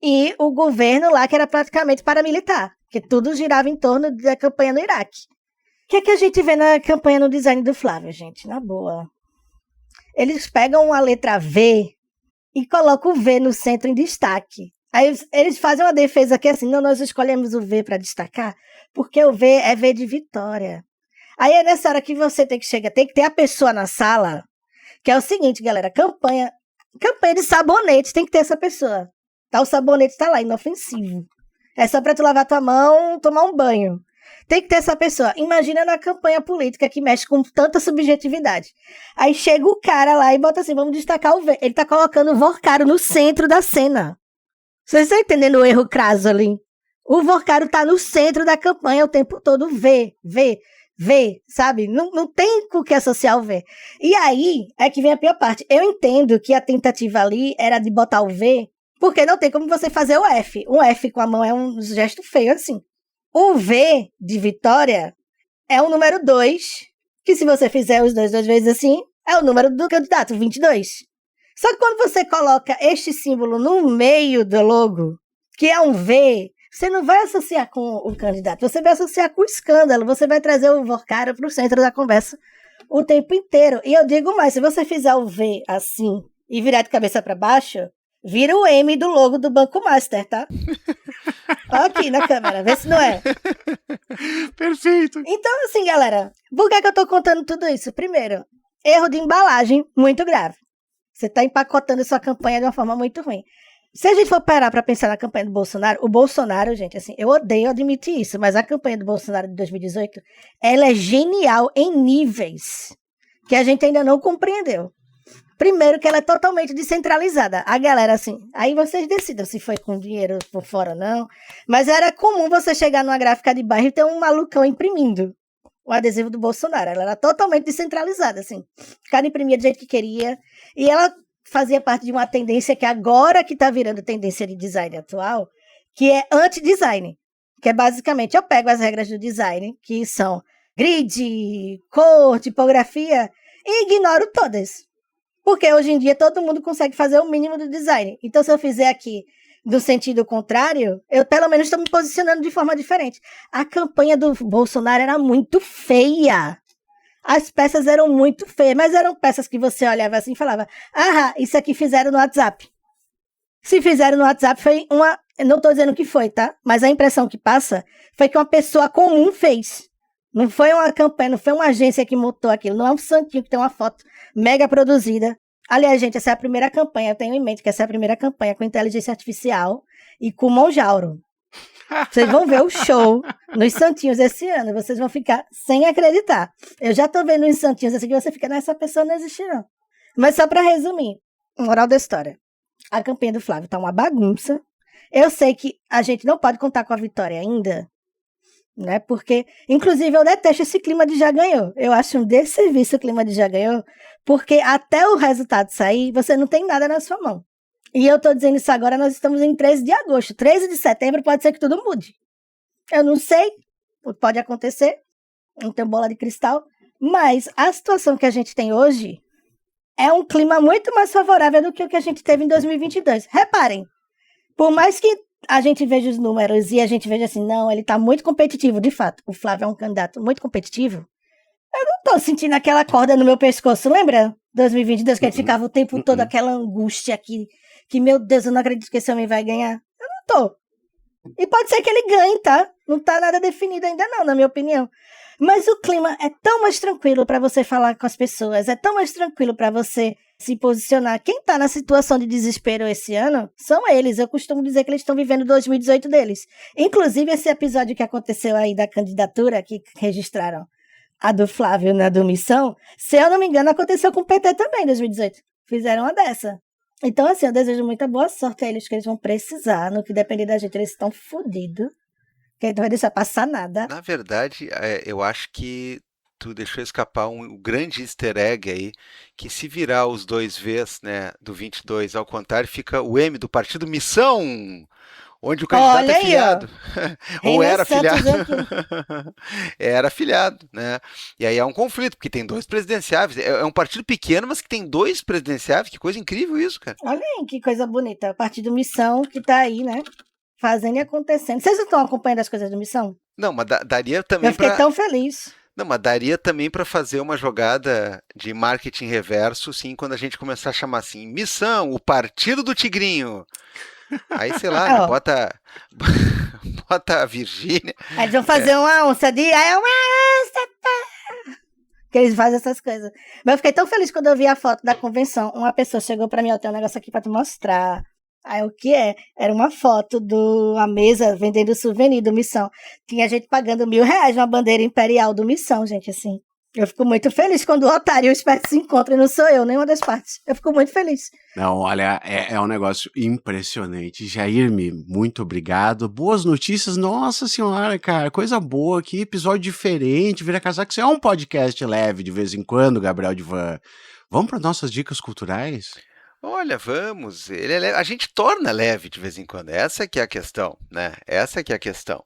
e o governo lá, que era praticamente paramilitar, que tudo girava em torno da campanha no Iraque. O que é que a gente vê na campanha no design do Flávio, gente? Na boa. Eles pegam a letra V e colocam o V no centro em destaque. Aí eles fazem uma defesa que é assim, não, nós escolhemos o V para destacar, porque o V é V de vitória. Aí é nessa hora que você tem que chegar, tem que ter a pessoa na sala, que é o seguinte, galera, campanha de sabonete, tem que ter essa pessoa. Tá, o sabonete tá lá, inofensivo. É só pra tu lavar tua mão, tomar um banho. Tem que ter essa pessoa. Imagina na campanha política que mexe com tanta subjetividade. Aí chega o cara lá e bota assim, vamos destacar o V. Ele tá colocando o Vorcaro no centro da cena. Vocês estão entendendo o erro crasso ali? O Vorcaro tá no centro da campanha o tempo todo. V, sabe? Não tem com o que associar o V. E aí é que vem a pior parte. Eu entendo que a tentativa ali era de botar o V, porque não tem como você fazer o F. Um F com a mão é um gesto feio assim. O V de vitória é o número 2, que se você fizer os dois 2 vezes assim, é o número do candidato, 22. Só que quando você coloca este símbolo no meio do logo, que é um V, você não vai associar com o candidato, você vai associar com o escândalo, você vai trazer o Vorcaro para o centro da conversa o tempo inteiro. E eu digo mais, se você fizer o V assim e virar de cabeça para baixo, vira o M do logo do Banco Master, tá? Olha aqui na câmera, vê se não é. Perfeito. Então, assim, galera, por que eu tô contando tudo isso? Primeiro, erro de embalagem muito grave. Você tá empacotando sua campanha de uma forma muito ruim. Se a gente for parar pra pensar na campanha do Bolsonaro, o Bolsonaro, gente, assim, eu odeio admitir isso, mas a campanha do Bolsonaro de 2018, ela é genial em níveis que a gente ainda não compreendeu. Primeiro que ela é totalmente descentralizada. A galera, assim, aí vocês decidam se foi com dinheiro por fora ou não, mas era comum você chegar numa gráfica de bairro e ter um malucão imprimindo o adesivo do Bolsonaro. Ela era totalmente descentralizada, assim. O cara imprimia do jeito que queria, e ela fazia parte de uma tendência que agora que tá virando tendência de design atual, que é anti-design, que é basicamente, eu pego as regras do design, que são grid, cor, tipografia, e ignoro todas. Porque hoje em dia todo mundo consegue fazer o mínimo do design. Então, se eu fizer aqui do sentido contrário, eu pelo menos estou me posicionando de forma diferente. A campanha do Bolsonaro era muito feia. As peças eram muito feias, mas eram peças que você olhava assim e falava, isso aqui fizeram no WhatsApp. Se fizeram no WhatsApp, foi uma... Eu não estou dizendo que foi, tá? Mas a impressão que passa foi que uma pessoa comum fez. Não foi uma campanha, não foi uma agência que montou aquilo. Não é um santinho que tem uma foto mega produzida. Aliás, gente, essa é a primeira campanha. Eu tenho em mente que essa é a primeira campanha com inteligência artificial e com Monjauro. Vocês vão ver o show nos Santinhos esse ano. Vocês vão ficar sem acreditar. Eu já tô vendo nos Santinhos assim que você fica, essa pessoa não existe não. Mas só pra resumir, moral da história. A campanha do Flávio tá uma bagunça. Eu sei que a gente não pode contar com a vitória ainda, né? Porque, inclusive, eu detesto esse clima de já ganhou. Eu acho um desserviço o clima de já ganhou, porque até o resultado sair, você não tem nada na sua mão. E eu tô dizendo isso agora, nós estamos em 13 de agosto. 13 de setembro pode ser que tudo mude. Eu não sei, pode acontecer, não tenho bola de cristal, mas a situação que a gente tem hoje é um clima muito mais favorável do que o que a gente teve em 2022. Reparem, por mais que a gente veja os números e a gente veja assim, não, ele tá muito competitivo, de fato. O Flávio é um candidato muito competitivo. Eu não tô sentindo aquela corda no meu pescoço, lembra? 2022, que ele ficava o tempo todo aquela angústia aqui, que, meu Deus, eu não acredito que esse homem vai ganhar. Eu não tô. E pode ser que ele ganhe, tá? Não tá nada definido ainda não, na minha opinião. Mas o clima é tão mais tranquilo pra você falar com as pessoas, é tão mais tranquilo pra você se posicionar. Quem tá na situação de desespero esse ano são eles. Eu costumo dizer que eles estão vivendo 2018 deles. Inclusive, esse episódio que aconteceu aí da candidatura, que registraram a do Flávio na do Missão, se eu não me engano, aconteceu com o PT também em 2018. Fizeram uma dessa. Então, assim, eu desejo muita boa sorte a eles, que eles vão precisar. No que depender da gente, eles estão fodidos. Que não vai deixar passar nada. Na verdade, eu acho que tu deixou escapar um grande easter egg aí, que se virar os 2 Vs, né, do 22 ao contrário, fica o M do partido Missão, onde o candidato Olha é aí, filiado. Ou Renan era Santos filiado. Era filiado, né? E aí é um conflito, porque tem 2 presidenciáveis. É um partido pequeno, mas que tem 2 presidenciáveis. Que coisa incrível isso, cara. Olha aí, que coisa bonita. O partido Missão que tá aí, né? Fazendo e acontecendo. Vocês não estão acompanhando as coisas do Missão? Não, mas daria também Eu fiquei tão feliz. Não, mas daria também para fazer uma jogada de marketing reverso, sim, quando a gente começar a chamar assim, Missão, o Partido do Tigrinho. Aí, sei lá, né, bota a Virgínia. Aí eles vão fazer uma onça de... Aí é uma onça, pá. Que eles fazem essas coisas. Mas eu fiquei tão feliz quando eu vi a foto da convenção. Uma pessoa chegou pra mim, ó, tem um negócio aqui pra te mostrar. Aí o que é? Era uma foto a mesa vendendo souvenir do Missão. Tinha gente pagando R$1.000 uma bandeira imperial do Missão, gente, assim. Eu fico muito feliz quando o otário e o esperto se encontram e não sou eu, nenhuma das partes. Eu fico muito feliz. Não, olha, é um negócio impressionante. Jairme, muito obrigado. Boas notícias, nossa senhora, cara, coisa boa, que episódio diferente. Vira Casaca, isso é um podcast leve de vez em quando, Gabriel Divan. Vamos para nossas dicas culturais? Olha, vamos. A gente torna leve de vez em quando. Essa que é a questão, né? Essa que é a questão.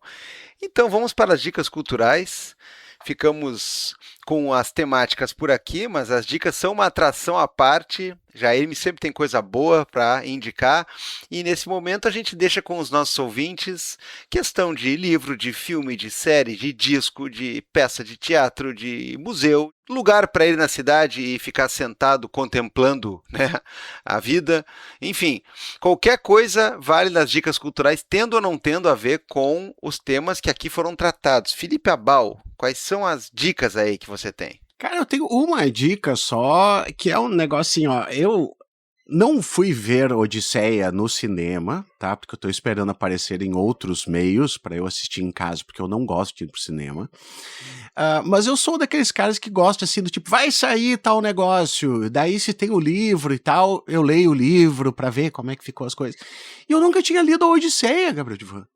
Então, vamos para as dicas culturais. Ficamos com as temáticas por aqui, mas as dicas são uma atração à parte. Jair sempre tem coisa boa para indicar. E nesse momento a gente deixa com os nossos ouvintes questão de livro, de filme, de série, de disco, de peça de teatro, de museu, lugar para ir na cidade e ficar sentado contemplando, né, a vida. Enfim, qualquer coisa vale nas dicas culturais, tendo ou não tendo a ver com os temas que aqui foram tratados. Felipe Abal, quais são as dicas aí que você tem? Cara, eu tenho uma dica só, que é um negocinho, ó, eu não fui ver Odisseia no cinema, tá, porque eu tô esperando aparecer em outros meios para eu assistir em casa, porque eu não gosto de ir pro cinema, mas eu sou daqueles caras que gostam assim, do tipo, vai sair tal negócio, daí se tem o livro e tal, eu leio o livro para ver como é que ficou as coisas, e eu nunca tinha lido a Odisseia, Gabriel Divan.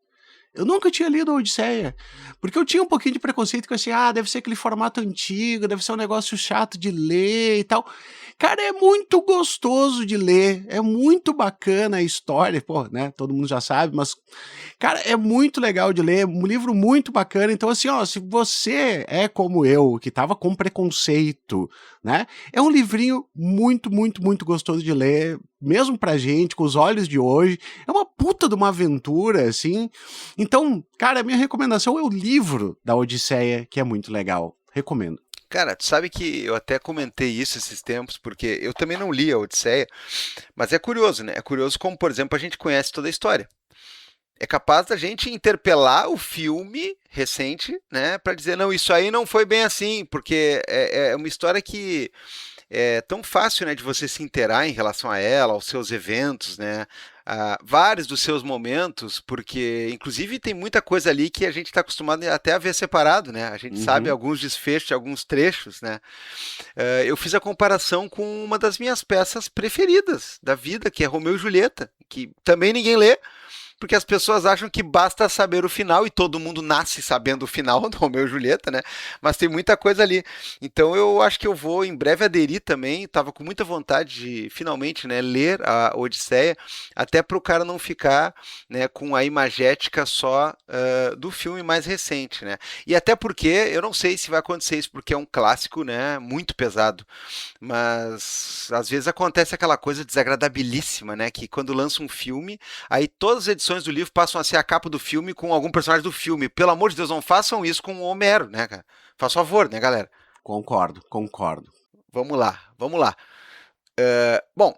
Eu nunca tinha lido a Odisseia, porque eu tinha um pouquinho de preconceito com assim, deve ser aquele formato antigo, deve ser um negócio chato de ler e tal. Cara, é muito gostoso de ler, é muito bacana a história, pô, né, todo mundo já sabe, mas, cara, é muito legal de ler, um livro muito bacana, então assim, ó, se você é como eu, que tava com preconceito, né, é um livrinho muito, muito, muito gostoso de ler, mesmo pra gente, com os olhos de hoje, é uma puta de uma aventura, assim. Então, cara, a minha recomendação é o livro da Odisseia, que é muito legal. Recomendo. Cara, tu sabe que eu até comentei isso esses tempos, porque eu também não li a Odisseia, mas é curioso, né? É curioso como, por exemplo, a gente conhece toda a história. É capaz da gente interpelar o filme recente, né, para dizer, não, isso aí não foi bem assim, porque é uma história que é tão fácil, né, de você se inteirar em relação a ela, aos seus eventos, né, a vários dos seus momentos, porque, inclusive, tem muita coisa ali que a gente está acostumado até a ver separado, né, a gente sabe alguns desfechos, alguns trechos, né. Eu fiz a comparação com uma das minhas peças preferidas da vida, que é Romeu e Julieta, que também ninguém lê, porque as pessoas acham que basta saber o final, e todo mundo nasce sabendo o final do Romeu e Julieta, né? Mas tem muita coisa ali. Então eu acho que eu vou em breve aderir também, estava com muita vontade de finalmente, né, ler a Odisseia, até para o cara não ficar, né, com a imagética só do filme mais recente, né? E até porque, eu não sei se vai acontecer isso, porque é um clássico, né, muito pesado, mas às vezes acontece aquela coisa desagradabilíssima, né, que quando lança um filme, aí todas as edições do livro passam a ser a capa do filme com algum personagem do filme. Pelo amor de Deus, não façam isso com o Homero, né, cara? Faz favor, né, galera? Concordo. Vamos lá. Bom,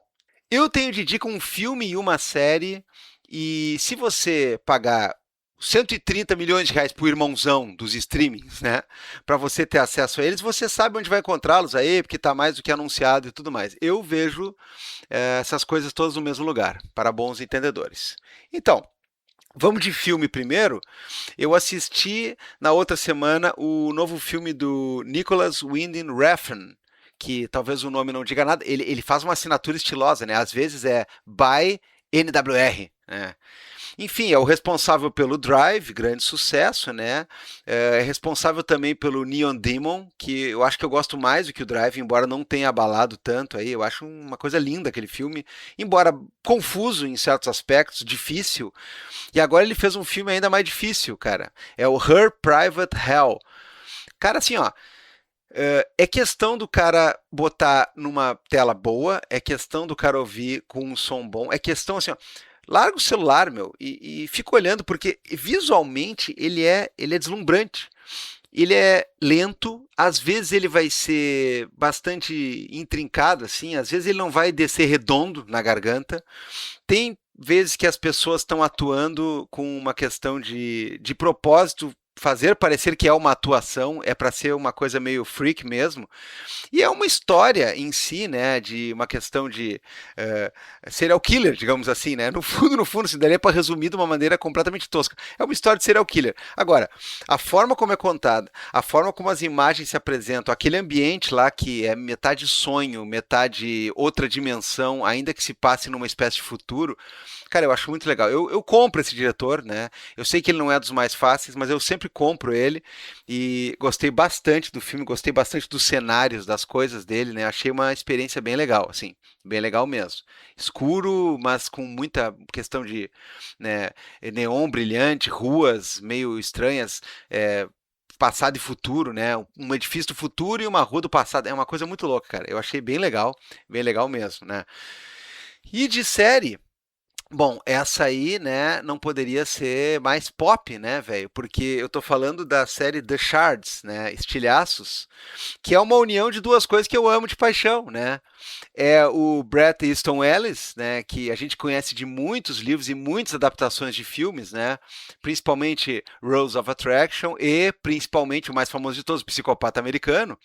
eu tenho de dica um filme e uma série, e se você pagar 130 milhões de reais por irmãozão dos streamings, né? Para você ter acesso a eles, você sabe onde vai encontrá-los aí, porque está mais do que anunciado e tudo mais. Eu vejo essas coisas todas no mesmo lugar, para bons entendedores. Então, vamos de filme primeiro. Eu assisti na outra semana o novo filme do Nicholas Winding Refn, que talvez o nome não diga nada. Ele faz uma assinatura estilosa, né? Às vezes é by NWR, né? Enfim, é o responsável pelo Drive, grande sucesso, né? É responsável também pelo Neon Demon, que eu acho que eu gosto mais do que o Drive, embora não tenha abalado tanto aí. Eu acho uma coisa linda aquele filme, embora confuso em certos aspectos, difícil. E agora ele fez um filme ainda mais difícil, cara. É o Her Private Hell. Cara, assim, ó. É questão do cara botar numa tela boa, é questão do cara ouvir com um som bom, é questão assim, ó. Larga o celular, meu, e fica olhando, porque visualmente ele é deslumbrante. Ele é lento, às vezes ele vai ser bastante intrincado, assim, às vezes ele não vai descer redondo na garganta. Tem vezes que as pessoas estão atuando com uma questão de propósito, fazer parecer que é uma atuação, é para ser uma coisa meio freak mesmo, e é uma história em si, né, de uma questão de serial killer, digamos assim, né, no fundo, se daria para resumir de uma maneira completamente tosca, é uma história de serial killer. Agora, a forma como é contada, a forma como as imagens se apresentam, aquele ambiente lá que é metade sonho, metade outra dimensão, ainda que se passe numa espécie de futuro, cara, eu acho muito legal. Eu compro esse diretor, né? Eu sei que ele não é dos mais fáceis, mas eu sempre compro ele e gostei bastante do filme, gostei bastante dos cenários, das coisas dele, né? Achei uma experiência bem legal, assim, bem legal mesmo. Escuro, mas com muita questão de, né, neon brilhante, ruas meio estranhas, passado e futuro, né? Um edifício do futuro e uma rua do passado. É uma coisa muito louca, cara. Eu achei bem legal mesmo, né? E de série. Bom, essa aí, né, não poderia ser mais pop, né, velho? Porque eu tô falando da série The Shards, né, Estilhaços, que é uma união de duas coisas que eu amo de paixão, né? É o Bret Easton Ellis, né, que a gente conhece de muitos livros e muitas adaptações de filmes, né? Principalmente Rules of Attraction e principalmente o mais famoso de todos, Psicopata Americano.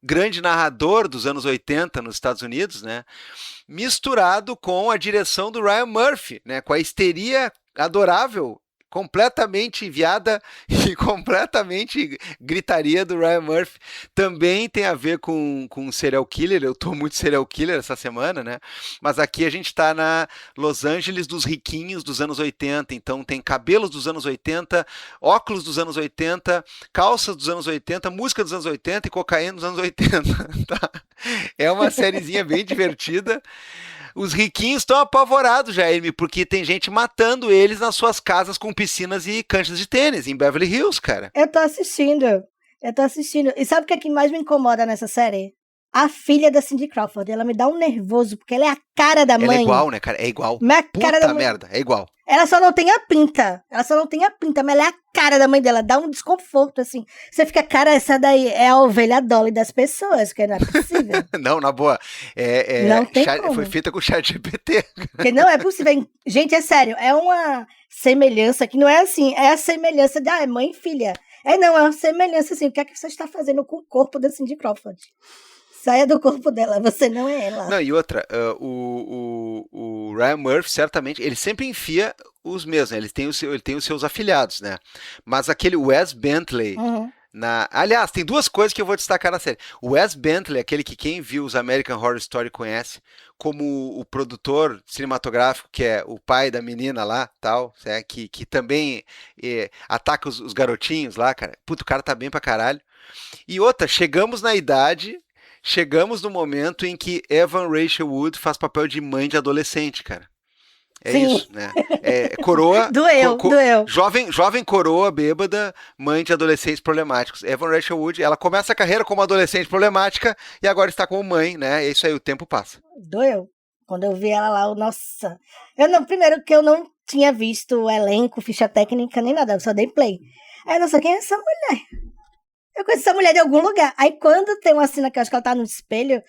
Grande narrador dos anos 80 nos Estados Unidos, né? Misturado com a direção do Ryan Murphy, né? Com a histeria adorável, completamente enviada e completamente gritaria do Ryan Murphy. Também tem a ver com serial killer. Eu tô muito serial killer essa semana, né? Mas aqui a gente tá na Los Angeles dos riquinhos dos anos 80. Então tem cabelos dos anos 80, óculos dos anos 80, calças dos anos 80, música dos anos 80 e cocaína dos anos 80. Tá? É uma sériezinha bem divertida. Os riquinhos estão apavorados, Jaime, porque tem gente matando eles nas suas casas com piscinas e canchas de tênis em Beverly Hills, cara. Eu tô assistindo. E sabe o que é que mais me incomoda nessa série? A filha da Cindy Crawford. Ela me dá um nervoso, porque ela é a cara da mãe. Ela é igual, né, cara? É igual. Puta merda, é igual. Ela só não tem a pinta. Mas ela é a cara da mãe dela. Dá um desconforto, assim. Você fica, cara, essa daí é a ovelha Dolly das pessoas, que não é possível. Não, na boa. Não tem como. Foi feita com o ChatGPT. Porque não é possível. Gente, é sério. É uma semelhança que não é assim. É a semelhança de, é mãe e filha. Não, é uma semelhança assim. O que é que você está fazendo com o corpo da Cindy Crawford? Saia do corpo dela, você não é ela. Não, e outra, o Ryan Murphy, certamente, ele sempre enfia os mesmos, né? Ele tem os seus afilhados, né? Mas aquele Wes Bentley, aliás, tem duas coisas que eu vou destacar na série. O Wes Bentley, aquele que quem viu os American Horror Story conhece, como o produtor cinematográfico, que é o pai da menina lá, tal, que também ataca os garotinhos lá, cara. Puta, o cara tá bem pra caralho. E outra, chegamos no momento em que Evan Rachel Wood faz papel de mãe de adolescente, cara. Sim. Isso, né? Coroa. Doeu. Jovem coroa bêbada, mãe de adolescentes problemáticos. Evan Rachel Wood, ela começa a carreira como adolescente problemática e agora está como mãe, né? É isso aí, o tempo passa. Doeu. Quando eu vi ela lá, nossa. Primeiro que eu não tinha visto o elenco, ficha técnica, nem nada, eu só dei play. Aí eu não sei quem é essa mulher. Eu conheço essa mulher de algum lugar. Aí quando tem uma cena que eu acho que ela tá no espelho,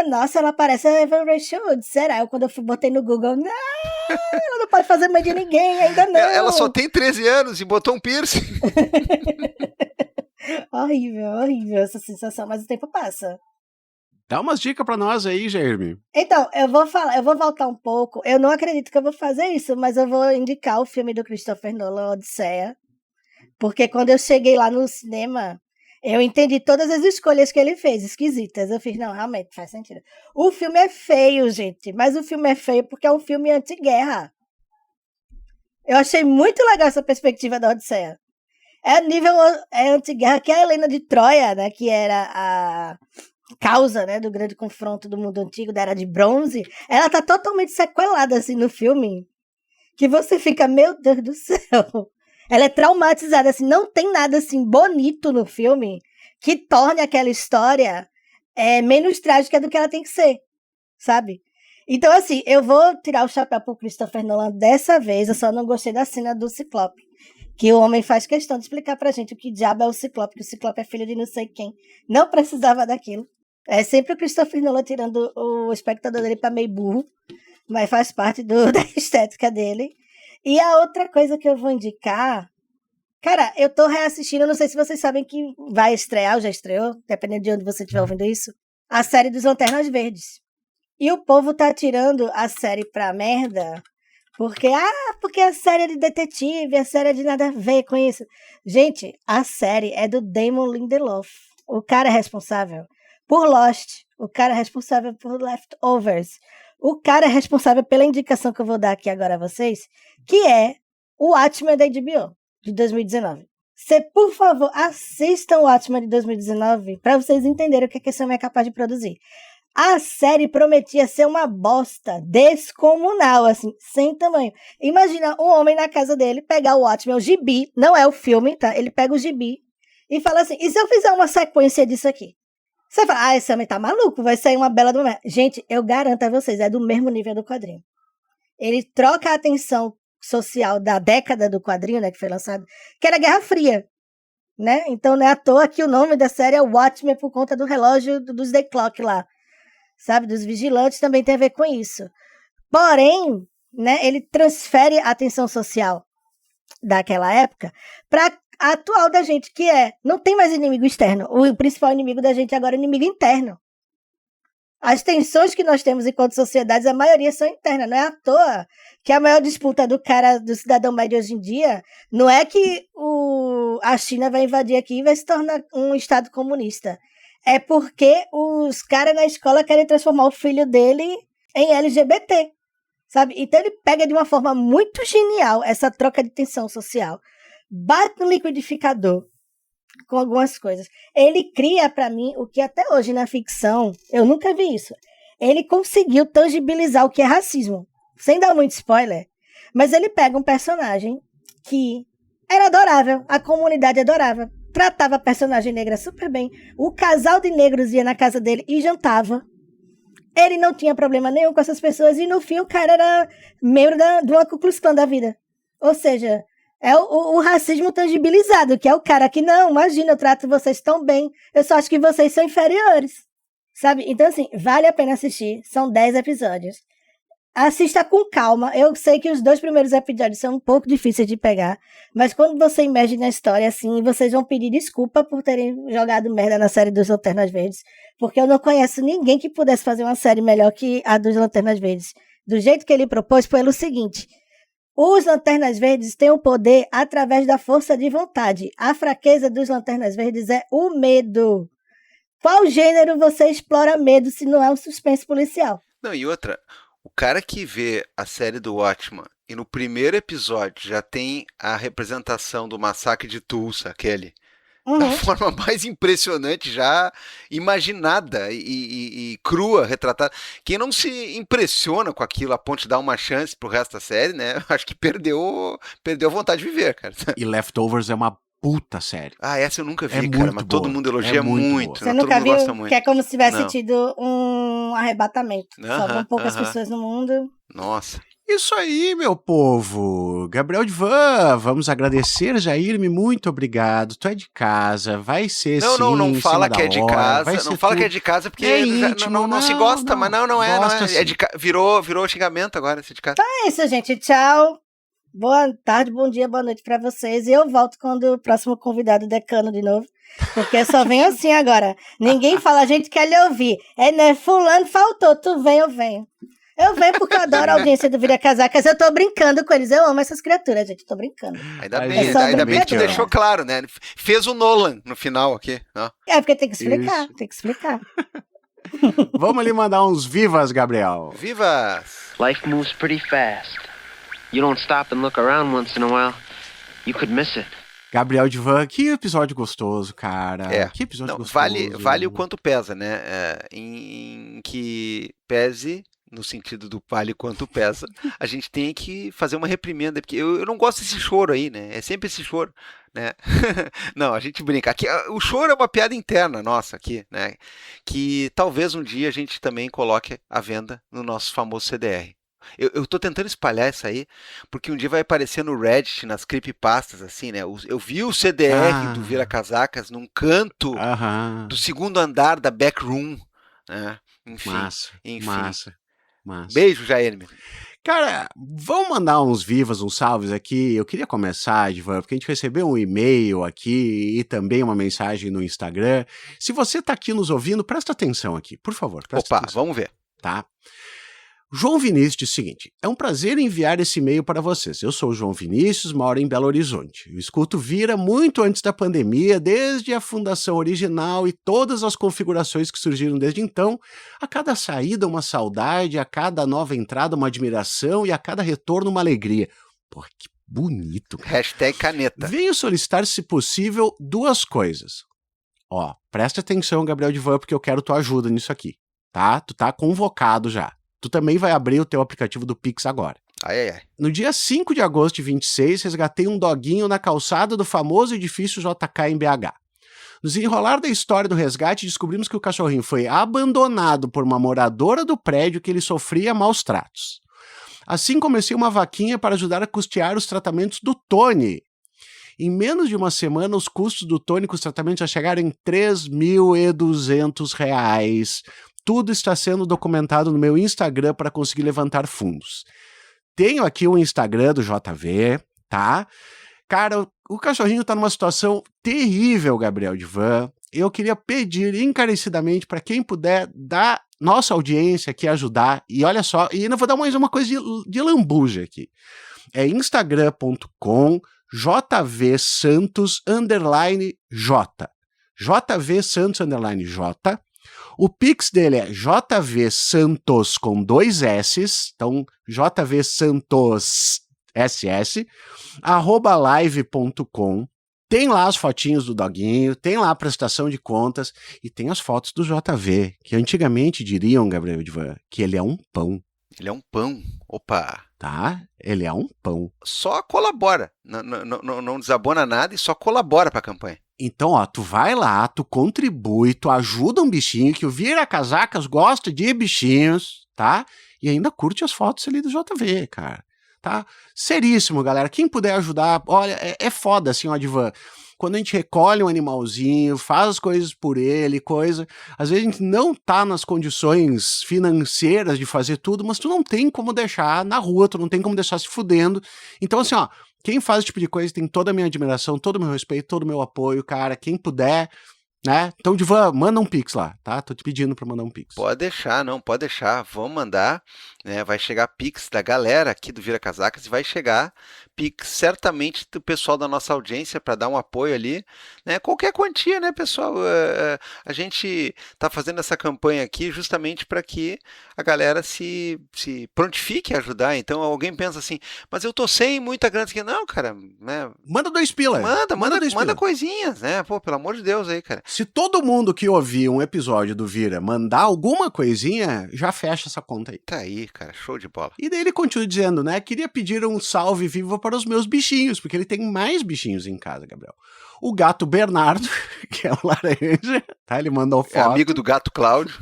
nossa, ela parece a Evan Rachel Wood. Será? Eu quando eu botei no Google, não, ela não pode fazer mãe de ninguém, ainda não. Ela só tem 13 anos e botou um piercing. Horrível essa sensação, mas o tempo passa. Dá umas dicas pra nós aí, Jaime. Então, eu vou voltar um pouco. Eu não acredito que eu vou fazer isso, mas eu vou indicar o filme do Christopher Nolan, Odisseia. Porque quando eu cheguei lá no cinema, eu entendi todas as escolhas que ele fez, esquisitas. Eu fiz, não, realmente, faz sentido. O filme é feio, gente, mas o filme é feio porque é um filme anti-guerra. Eu achei muito legal essa perspectiva da Odisseia. É nível anti-guerra, que é a Helena de Troia, né, que era a causa, né, do grande confronto do mundo antigo, da Era de Bronze. Ela tá totalmente sequelada, assim, no filme, que você fica, meu Deus do céu. Ela é traumatizada, assim, não tem nada, assim, bonito no filme que torne aquela história menos trágica do que ela tem que ser, sabe? Então, assim, eu vou tirar o chapéu pro Christopher Nolan dessa vez, eu só não gostei da cena do Ciclope, que o homem faz questão de explicar pra gente o que diabo é o Ciclope, que o Ciclope é filho de não sei quem, não precisava daquilo. É sempre o Christopher Nolan tirando o espectador dele pra meio burro, mas faz parte da estética dele. E a outra coisa que eu vou indicar... Cara, eu tô reassistindo, não sei se vocês sabem que vai estrear, ou já estreou, dependendo de onde você estiver ouvindo isso, a série dos Lanternas Verdes. E o povo tá tirando a série pra merda, porque a série é de detetive, a série é de nada a ver com isso. Gente, a série é do Damon Lindelof. O cara é responsável por Lost, o cara é responsável por Leftovers, o cara é responsável pela indicação que eu vou dar aqui agora a vocês, que é o Watchmen da HBO, de 2019. Você, por favor, assistam o Watchmen de 2019 para vocês entenderem o que esse homem é capaz de produzir. A série prometia ser uma bosta descomunal, assim, sem tamanho. Imagina um homem na casa dele pegar o Watchmen, o gibi, não é o filme, tá? Ele pega o gibi e fala assim, e se eu fizer uma sequência disso aqui? Você fala, esse homem tá maluco, vai sair uma bela do... Gente, eu garanto a vocês, é do mesmo nível do quadrinho. Ele troca a atenção social da década do quadrinho, né, que foi lançado, que era a Guerra Fria, né? Então não é à toa que o nome da série é Watchmen por conta do relógio dos The Clock lá, sabe? Dos vigilantes, também tem a ver com isso. Porém, né, ele transfere a atenção social daquela época para a atual da gente, que não tem mais inimigo externo. O principal inimigo da gente agora é o inimigo interno. As tensões que nós temos enquanto sociedades, a maioria são internas. Não é à toa que a maior disputa do cidadão médio hoje em dia não é que a China vai invadir aqui e vai se tornar um estado comunista. É porque os caras na escola querem transformar o filho dele em LGBT, sabe? Então ele pega de uma forma muito genial essa troca de tensão social, bate no liquidificador com algumas coisas. Ele cria pra mim o que até hoje na ficção, eu nunca vi isso. Ele conseguiu tangibilizar o que é racismo, sem dar muito spoiler, mas ele pega um personagem que era adorável, a comunidade adorava, tratava a personagem negra super bem, o casal de negros ia na casa dele e jantava. Ele não tinha problema nenhum com essas pessoas e no fim o cara era membro de uma Ku Klux Klan da vida. Ou seja, é o racismo tangibilizado, que é o cara que, não, imagina, eu trato vocês tão bem, eu só acho que vocês são inferiores, sabe? Então, assim, vale a pena assistir, são 10 episódios. Assista com calma, eu sei que os 2 primeiros episódios são um pouco difíceis de pegar, mas quando você emerge na história, assim, vocês vão pedir desculpa por terem jogado merda na série dos Lanternas Verdes, porque eu não conheço ninguém que pudesse fazer uma série melhor que a dos Lanternas Verdes. Do jeito que ele propôs, pelo seguinte: os Lanternas Verdes têm o poder através da força de vontade. A fraqueza dos Lanternas Verdes é o medo. Qual gênero você explora medo se não é um suspense policial? Não, e outra, o cara que vê a série do Watchmen e no primeiro episódio já tem a representação do massacre de Tulsa, aquele, da forma mais impressionante já imaginada e crua, retratada. Quem não se impressiona com aquilo a ponto de dar uma chance pro resto da série, né? Acho que perdeu a vontade de viver, cara. E Leftovers é uma puta série. Essa eu nunca vi, É cara, muito mas todo boa. mundo elogia É muito muito. boa. Você Todo nunca mundo gosta viu? muito. Que é como se tivesse Não. tido um arrebatamento. Sobram poucas aham. pessoas no mundo. Nossa. Isso aí, meu povo. Gabriel Divan, vamos agradecer, Jair-me, muito obrigado. Tu é de casa, vai ser Não sim, fala em cima que é da de hora, casa, vai não ser fala que é tudo. de casa porque É íntimo, não se gosta, mas não é, gosta é sim. virou xingamento agora, ser de casa. É isso, gente. Tchau. Boa tarde, bom dia, boa noite pra vocês. E eu volto quando o próximo convidado decano de novo. Porque eu só venho assim agora. Ninguém fala, a gente quer lhe ouvir. Né? Fulano faltou, tu vem, eu venho. Eu venho porque eu adoro a audiência do Vira Casacas. Eu tô brincando com eles. Eu amo essas criaturas, gente. Tô brincando. Ainda bem que tu deixou claro, né? Fez o Nolan no final aqui. Ó. É, porque tem que explicar. Isso. Tem que explicar. Vamos ali mandar uns vivas, Gabriel. Vivas! Life moves pretty fast. You don't stop and look around once in a while, you could miss it. Gabriel Divan, que episódio gostoso, cara. Que episódio gostoso. Vale o quanto pesa, né? Em que pese, no sentido do vale quanto pesa, a gente tem que fazer uma reprimenda, porque eu não gosto desse choro aí, né? É sempre esse choro, né? Não, a gente brinca. Aqui, o choro é uma piada interna nossa aqui, né? Que talvez um dia a gente também coloque à venda no nosso famoso CDR. Eu tô tentando espalhar isso aí, porque um dia vai aparecer no Reddit, nas creepypastas, assim, né? Eu vi o CDR do Vira Casacas num canto do segundo andar da Backroom, né? Enfim. Massa. Beijo, Jair. Cara, vamos mandar uns vivas, uns salves aqui. Eu queria começar, Divan, porque a gente recebeu um e-mail aqui e também uma mensagem no Instagram. Se você tá aqui nos ouvindo, presta atenção aqui, por favor. Opa, vamos ver. Tá? João Vinícius diz o seguinte: é um prazer enviar esse e-mail para vocês. Eu sou o João Vinícius, moro em Belo Horizonte. Eu escuto Vira muito antes da pandemia, desde a fundação original e todas as configurações que surgiram desde então. A cada saída uma saudade, a cada nova entrada uma admiração e a cada retorno uma alegria. Porra, que bonito. Cara. #caneta. Venho solicitar, se possível, 2 coisas. Ó, presta atenção, Gabriel Divan, porque eu quero tua ajuda nisso aqui, tá? Tu tá convocado já. Tu também vai abrir o teu aplicativo do Pix agora. Ai. No dia 5 de agosto de 26, resgatei um doguinho na calçada do famoso edifício JK em BH. No desenrolar da história do resgate, descobrimos que o cachorrinho foi abandonado por uma moradora do prédio que ele sofria maus tratos. Assim comecei uma vaquinha para ajudar a custear os tratamentos do Tony. Em menos de uma semana, os custos do Tony com os tratamentos já chegaram em R$3.200. Tudo está sendo documentado no meu Instagram para conseguir levantar fundos. Tenho aqui o Instagram do JV, tá? Cara, o cachorrinho tá numa situação terrível, Gabriel Divan. Eu queria pedir encarecidamente para quem puder dar nossa audiência aqui ajudar. E olha só, e ainda vou dar mais uma coisa de lambuja aqui. É instagram.com/jvsantos_j. jvsantos_j. O Pix dele é jvsantos com 2 S's, então jvsantos @live.com. Tem lá as fotinhos do doguinho, tem lá a prestação de contas e tem as fotos do JV, que antigamente diriam, Gabriel Divan, que ele é um pão. Ele é um pão. Opa! Tá? Ele é um pão. Só colabora. Não desabona nada e só colabora para a campanha. Então, ó, tu vai lá, tu contribui, tu ajuda um bichinho, que o Vira Casacas gosta de bichinhos, tá? E ainda curte as fotos ali do JV, cara, tá? Seríssimo, galera. Quem puder ajudar, olha, é foda, assim, ó, Divan. Quando a gente recolhe um animalzinho, faz as coisas por ele, às vezes a gente não tá nas condições financeiras de fazer tudo, mas tu não tem como deixar na rua, tu não tem como deixar se fudendo. Então, assim, ó, quem faz esse tipo de coisa tem toda a minha admiração, todo o meu respeito, todo o meu apoio, cara. Quem puder, né? Então, Divan, manda um Pix lá, tá? Tô te pedindo pra mandar um Pix. Pode deixar. Vamos mandar, né? Vai chegar Pix da galera aqui do Vira Casacas e vai chegar Pix certamente do pessoal da nossa audiência para dar um apoio ali, né? Qualquer quantia, né, pessoal? A gente tá fazendo essa campanha aqui justamente para que a galera se prontifique a ajudar. Então, alguém pensa assim, mas eu tô sem muita grana aqui. Não, cara, né? Manda 2 pila. Manda coisinhas, né? Pô, pelo amor de Deus aí, cara. Se todo mundo que ouvir um episódio do Vira mandar alguma coisinha, já fecha essa conta aí. Tá aí, cara, show de bola. E daí ele continua dizendo, né, queria pedir um salve vivo para os meus bichinhos, porque ele tem mais bichinhos em casa, Gabriel. o gato Bernardo, que é o laranja, tá? Ele mandou foto. É amigo do gato Cláudio.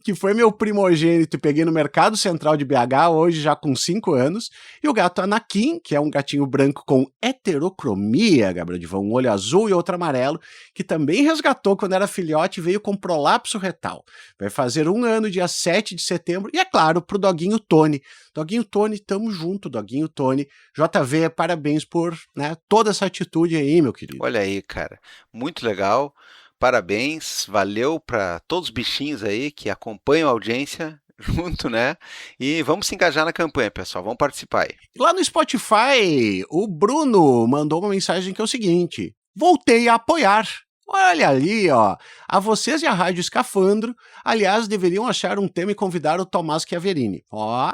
Que foi meu primogênito e peguei no Mercado Central de BH, hoje já com 5 anos. E o gato Anakin, que é um gatinho branco com heterocromia, Gabriel Divan, um olho azul e outro amarelo, que também resgatou quando era filhote e veio com prolapso retal. Vai fazer 1 ano, dia 7 de setembro. E é claro, pro doguinho Tony. Doguinho Tony, tamo junto, doguinho Tony. JV, parabéns por, né, toda essa atitude aí, meu querido. Olha aí, cara, muito legal, parabéns, valeu para todos os bichinhos aí que acompanham a audiência junto, né? E vamos se engajar na campanha, pessoal, vamos participar aí. Lá no Spotify, o Bruno mandou uma mensagem que é o seguinte: voltei a apoiar. Olha ali, ó. A vocês e a Rádio Escafandro, aliás, deveriam achar um tema e convidar o Tomás Chiaverini. Ó,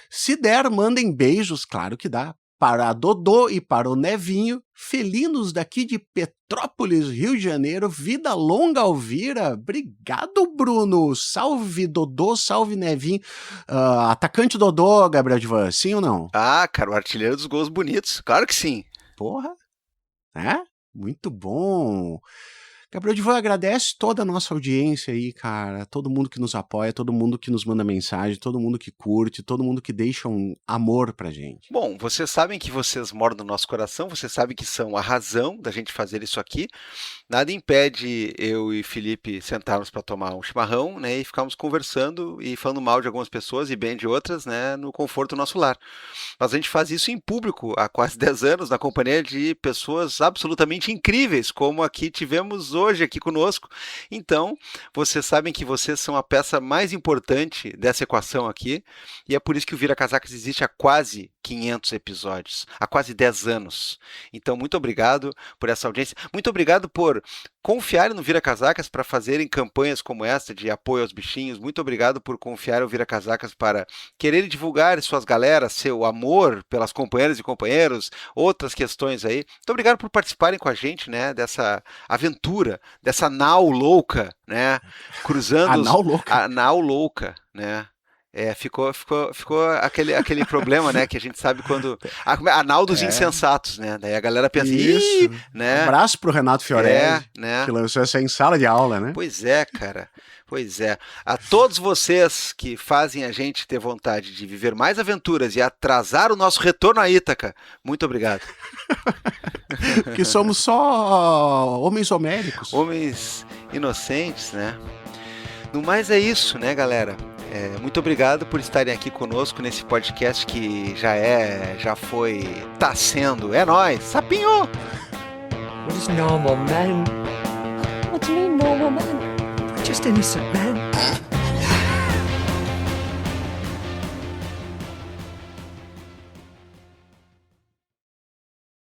se der, mandem beijos, claro que dá. Para a Dodô e para o Nevinho, felinos daqui de Petrópolis, Rio de Janeiro, vida longa, Alvira. Obrigado, Bruno. Salve, Dodô, salve, Nevinho. Atacante Dodô, Gabriel Divan, sim ou não? Ah, cara, o artilheiro dos gols bonitos, claro que sim. Porra, é? Muito bom. Gabriel Divan, agradece toda a nossa audiência aí, cara, todo mundo que nos apoia, todo mundo que nos manda mensagem, todo mundo que curte, todo mundo que deixa um amor pra gente. Bom, vocês sabem que vocês moram no nosso coração, vocês sabem que são a razão da gente fazer isso aqui. Nada impede eu e Felipe sentarmos para tomar um chimarrão, né, e ficarmos conversando e falando mal de algumas pessoas e bem de outras, né, no conforto do nosso lar. Mas a gente faz isso em público há quase 10 anos, na companhia de pessoas absolutamente incríveis, como aqui tivemos hoje aqui conosco. Então, vocês sabem que vocês são a peça mais importante dessa equação aqui, e é por isso que o Vira Casacas existe há quase 500 episódios, há quase 10 anos. Então, muito obrigado por essa audiência, muito obrigado por confiarem no Vira Casacas para fazerem campanhas como essa de apoio aos bichinhos, muito obrigado por confiar no Vira Casacas para querer divulgar suas galeras, seu amor pelas companheiras e companheiros, outras questões aí. Muito obrigado por participarem com a gente, né, dessa aventura, dessa nau louca, né, cruzando a nau louca, né. Ficou aquele problema, né, que a gente sabe quando a nau dos insensatos, né, daí a galera pensa, isso, né, abraço pro Renato Fiorelli, né, que lançou essa em sala de aula, né. Pois é, cara, pois é. A todos vocês que fazem a gente ter vontade de viver mais aventuras e atrasar o nosso retorno a Ítaca, muito obrigado. Que somos só homens homéricos. Homens inocentes, né. No mais é isso, né, galera. Muito obrigado por estarem aqui conosco nesse podcast que tá sendo. É nóis, sapinho! What is normal, man? What do you mean, normal man? Just innocent, man.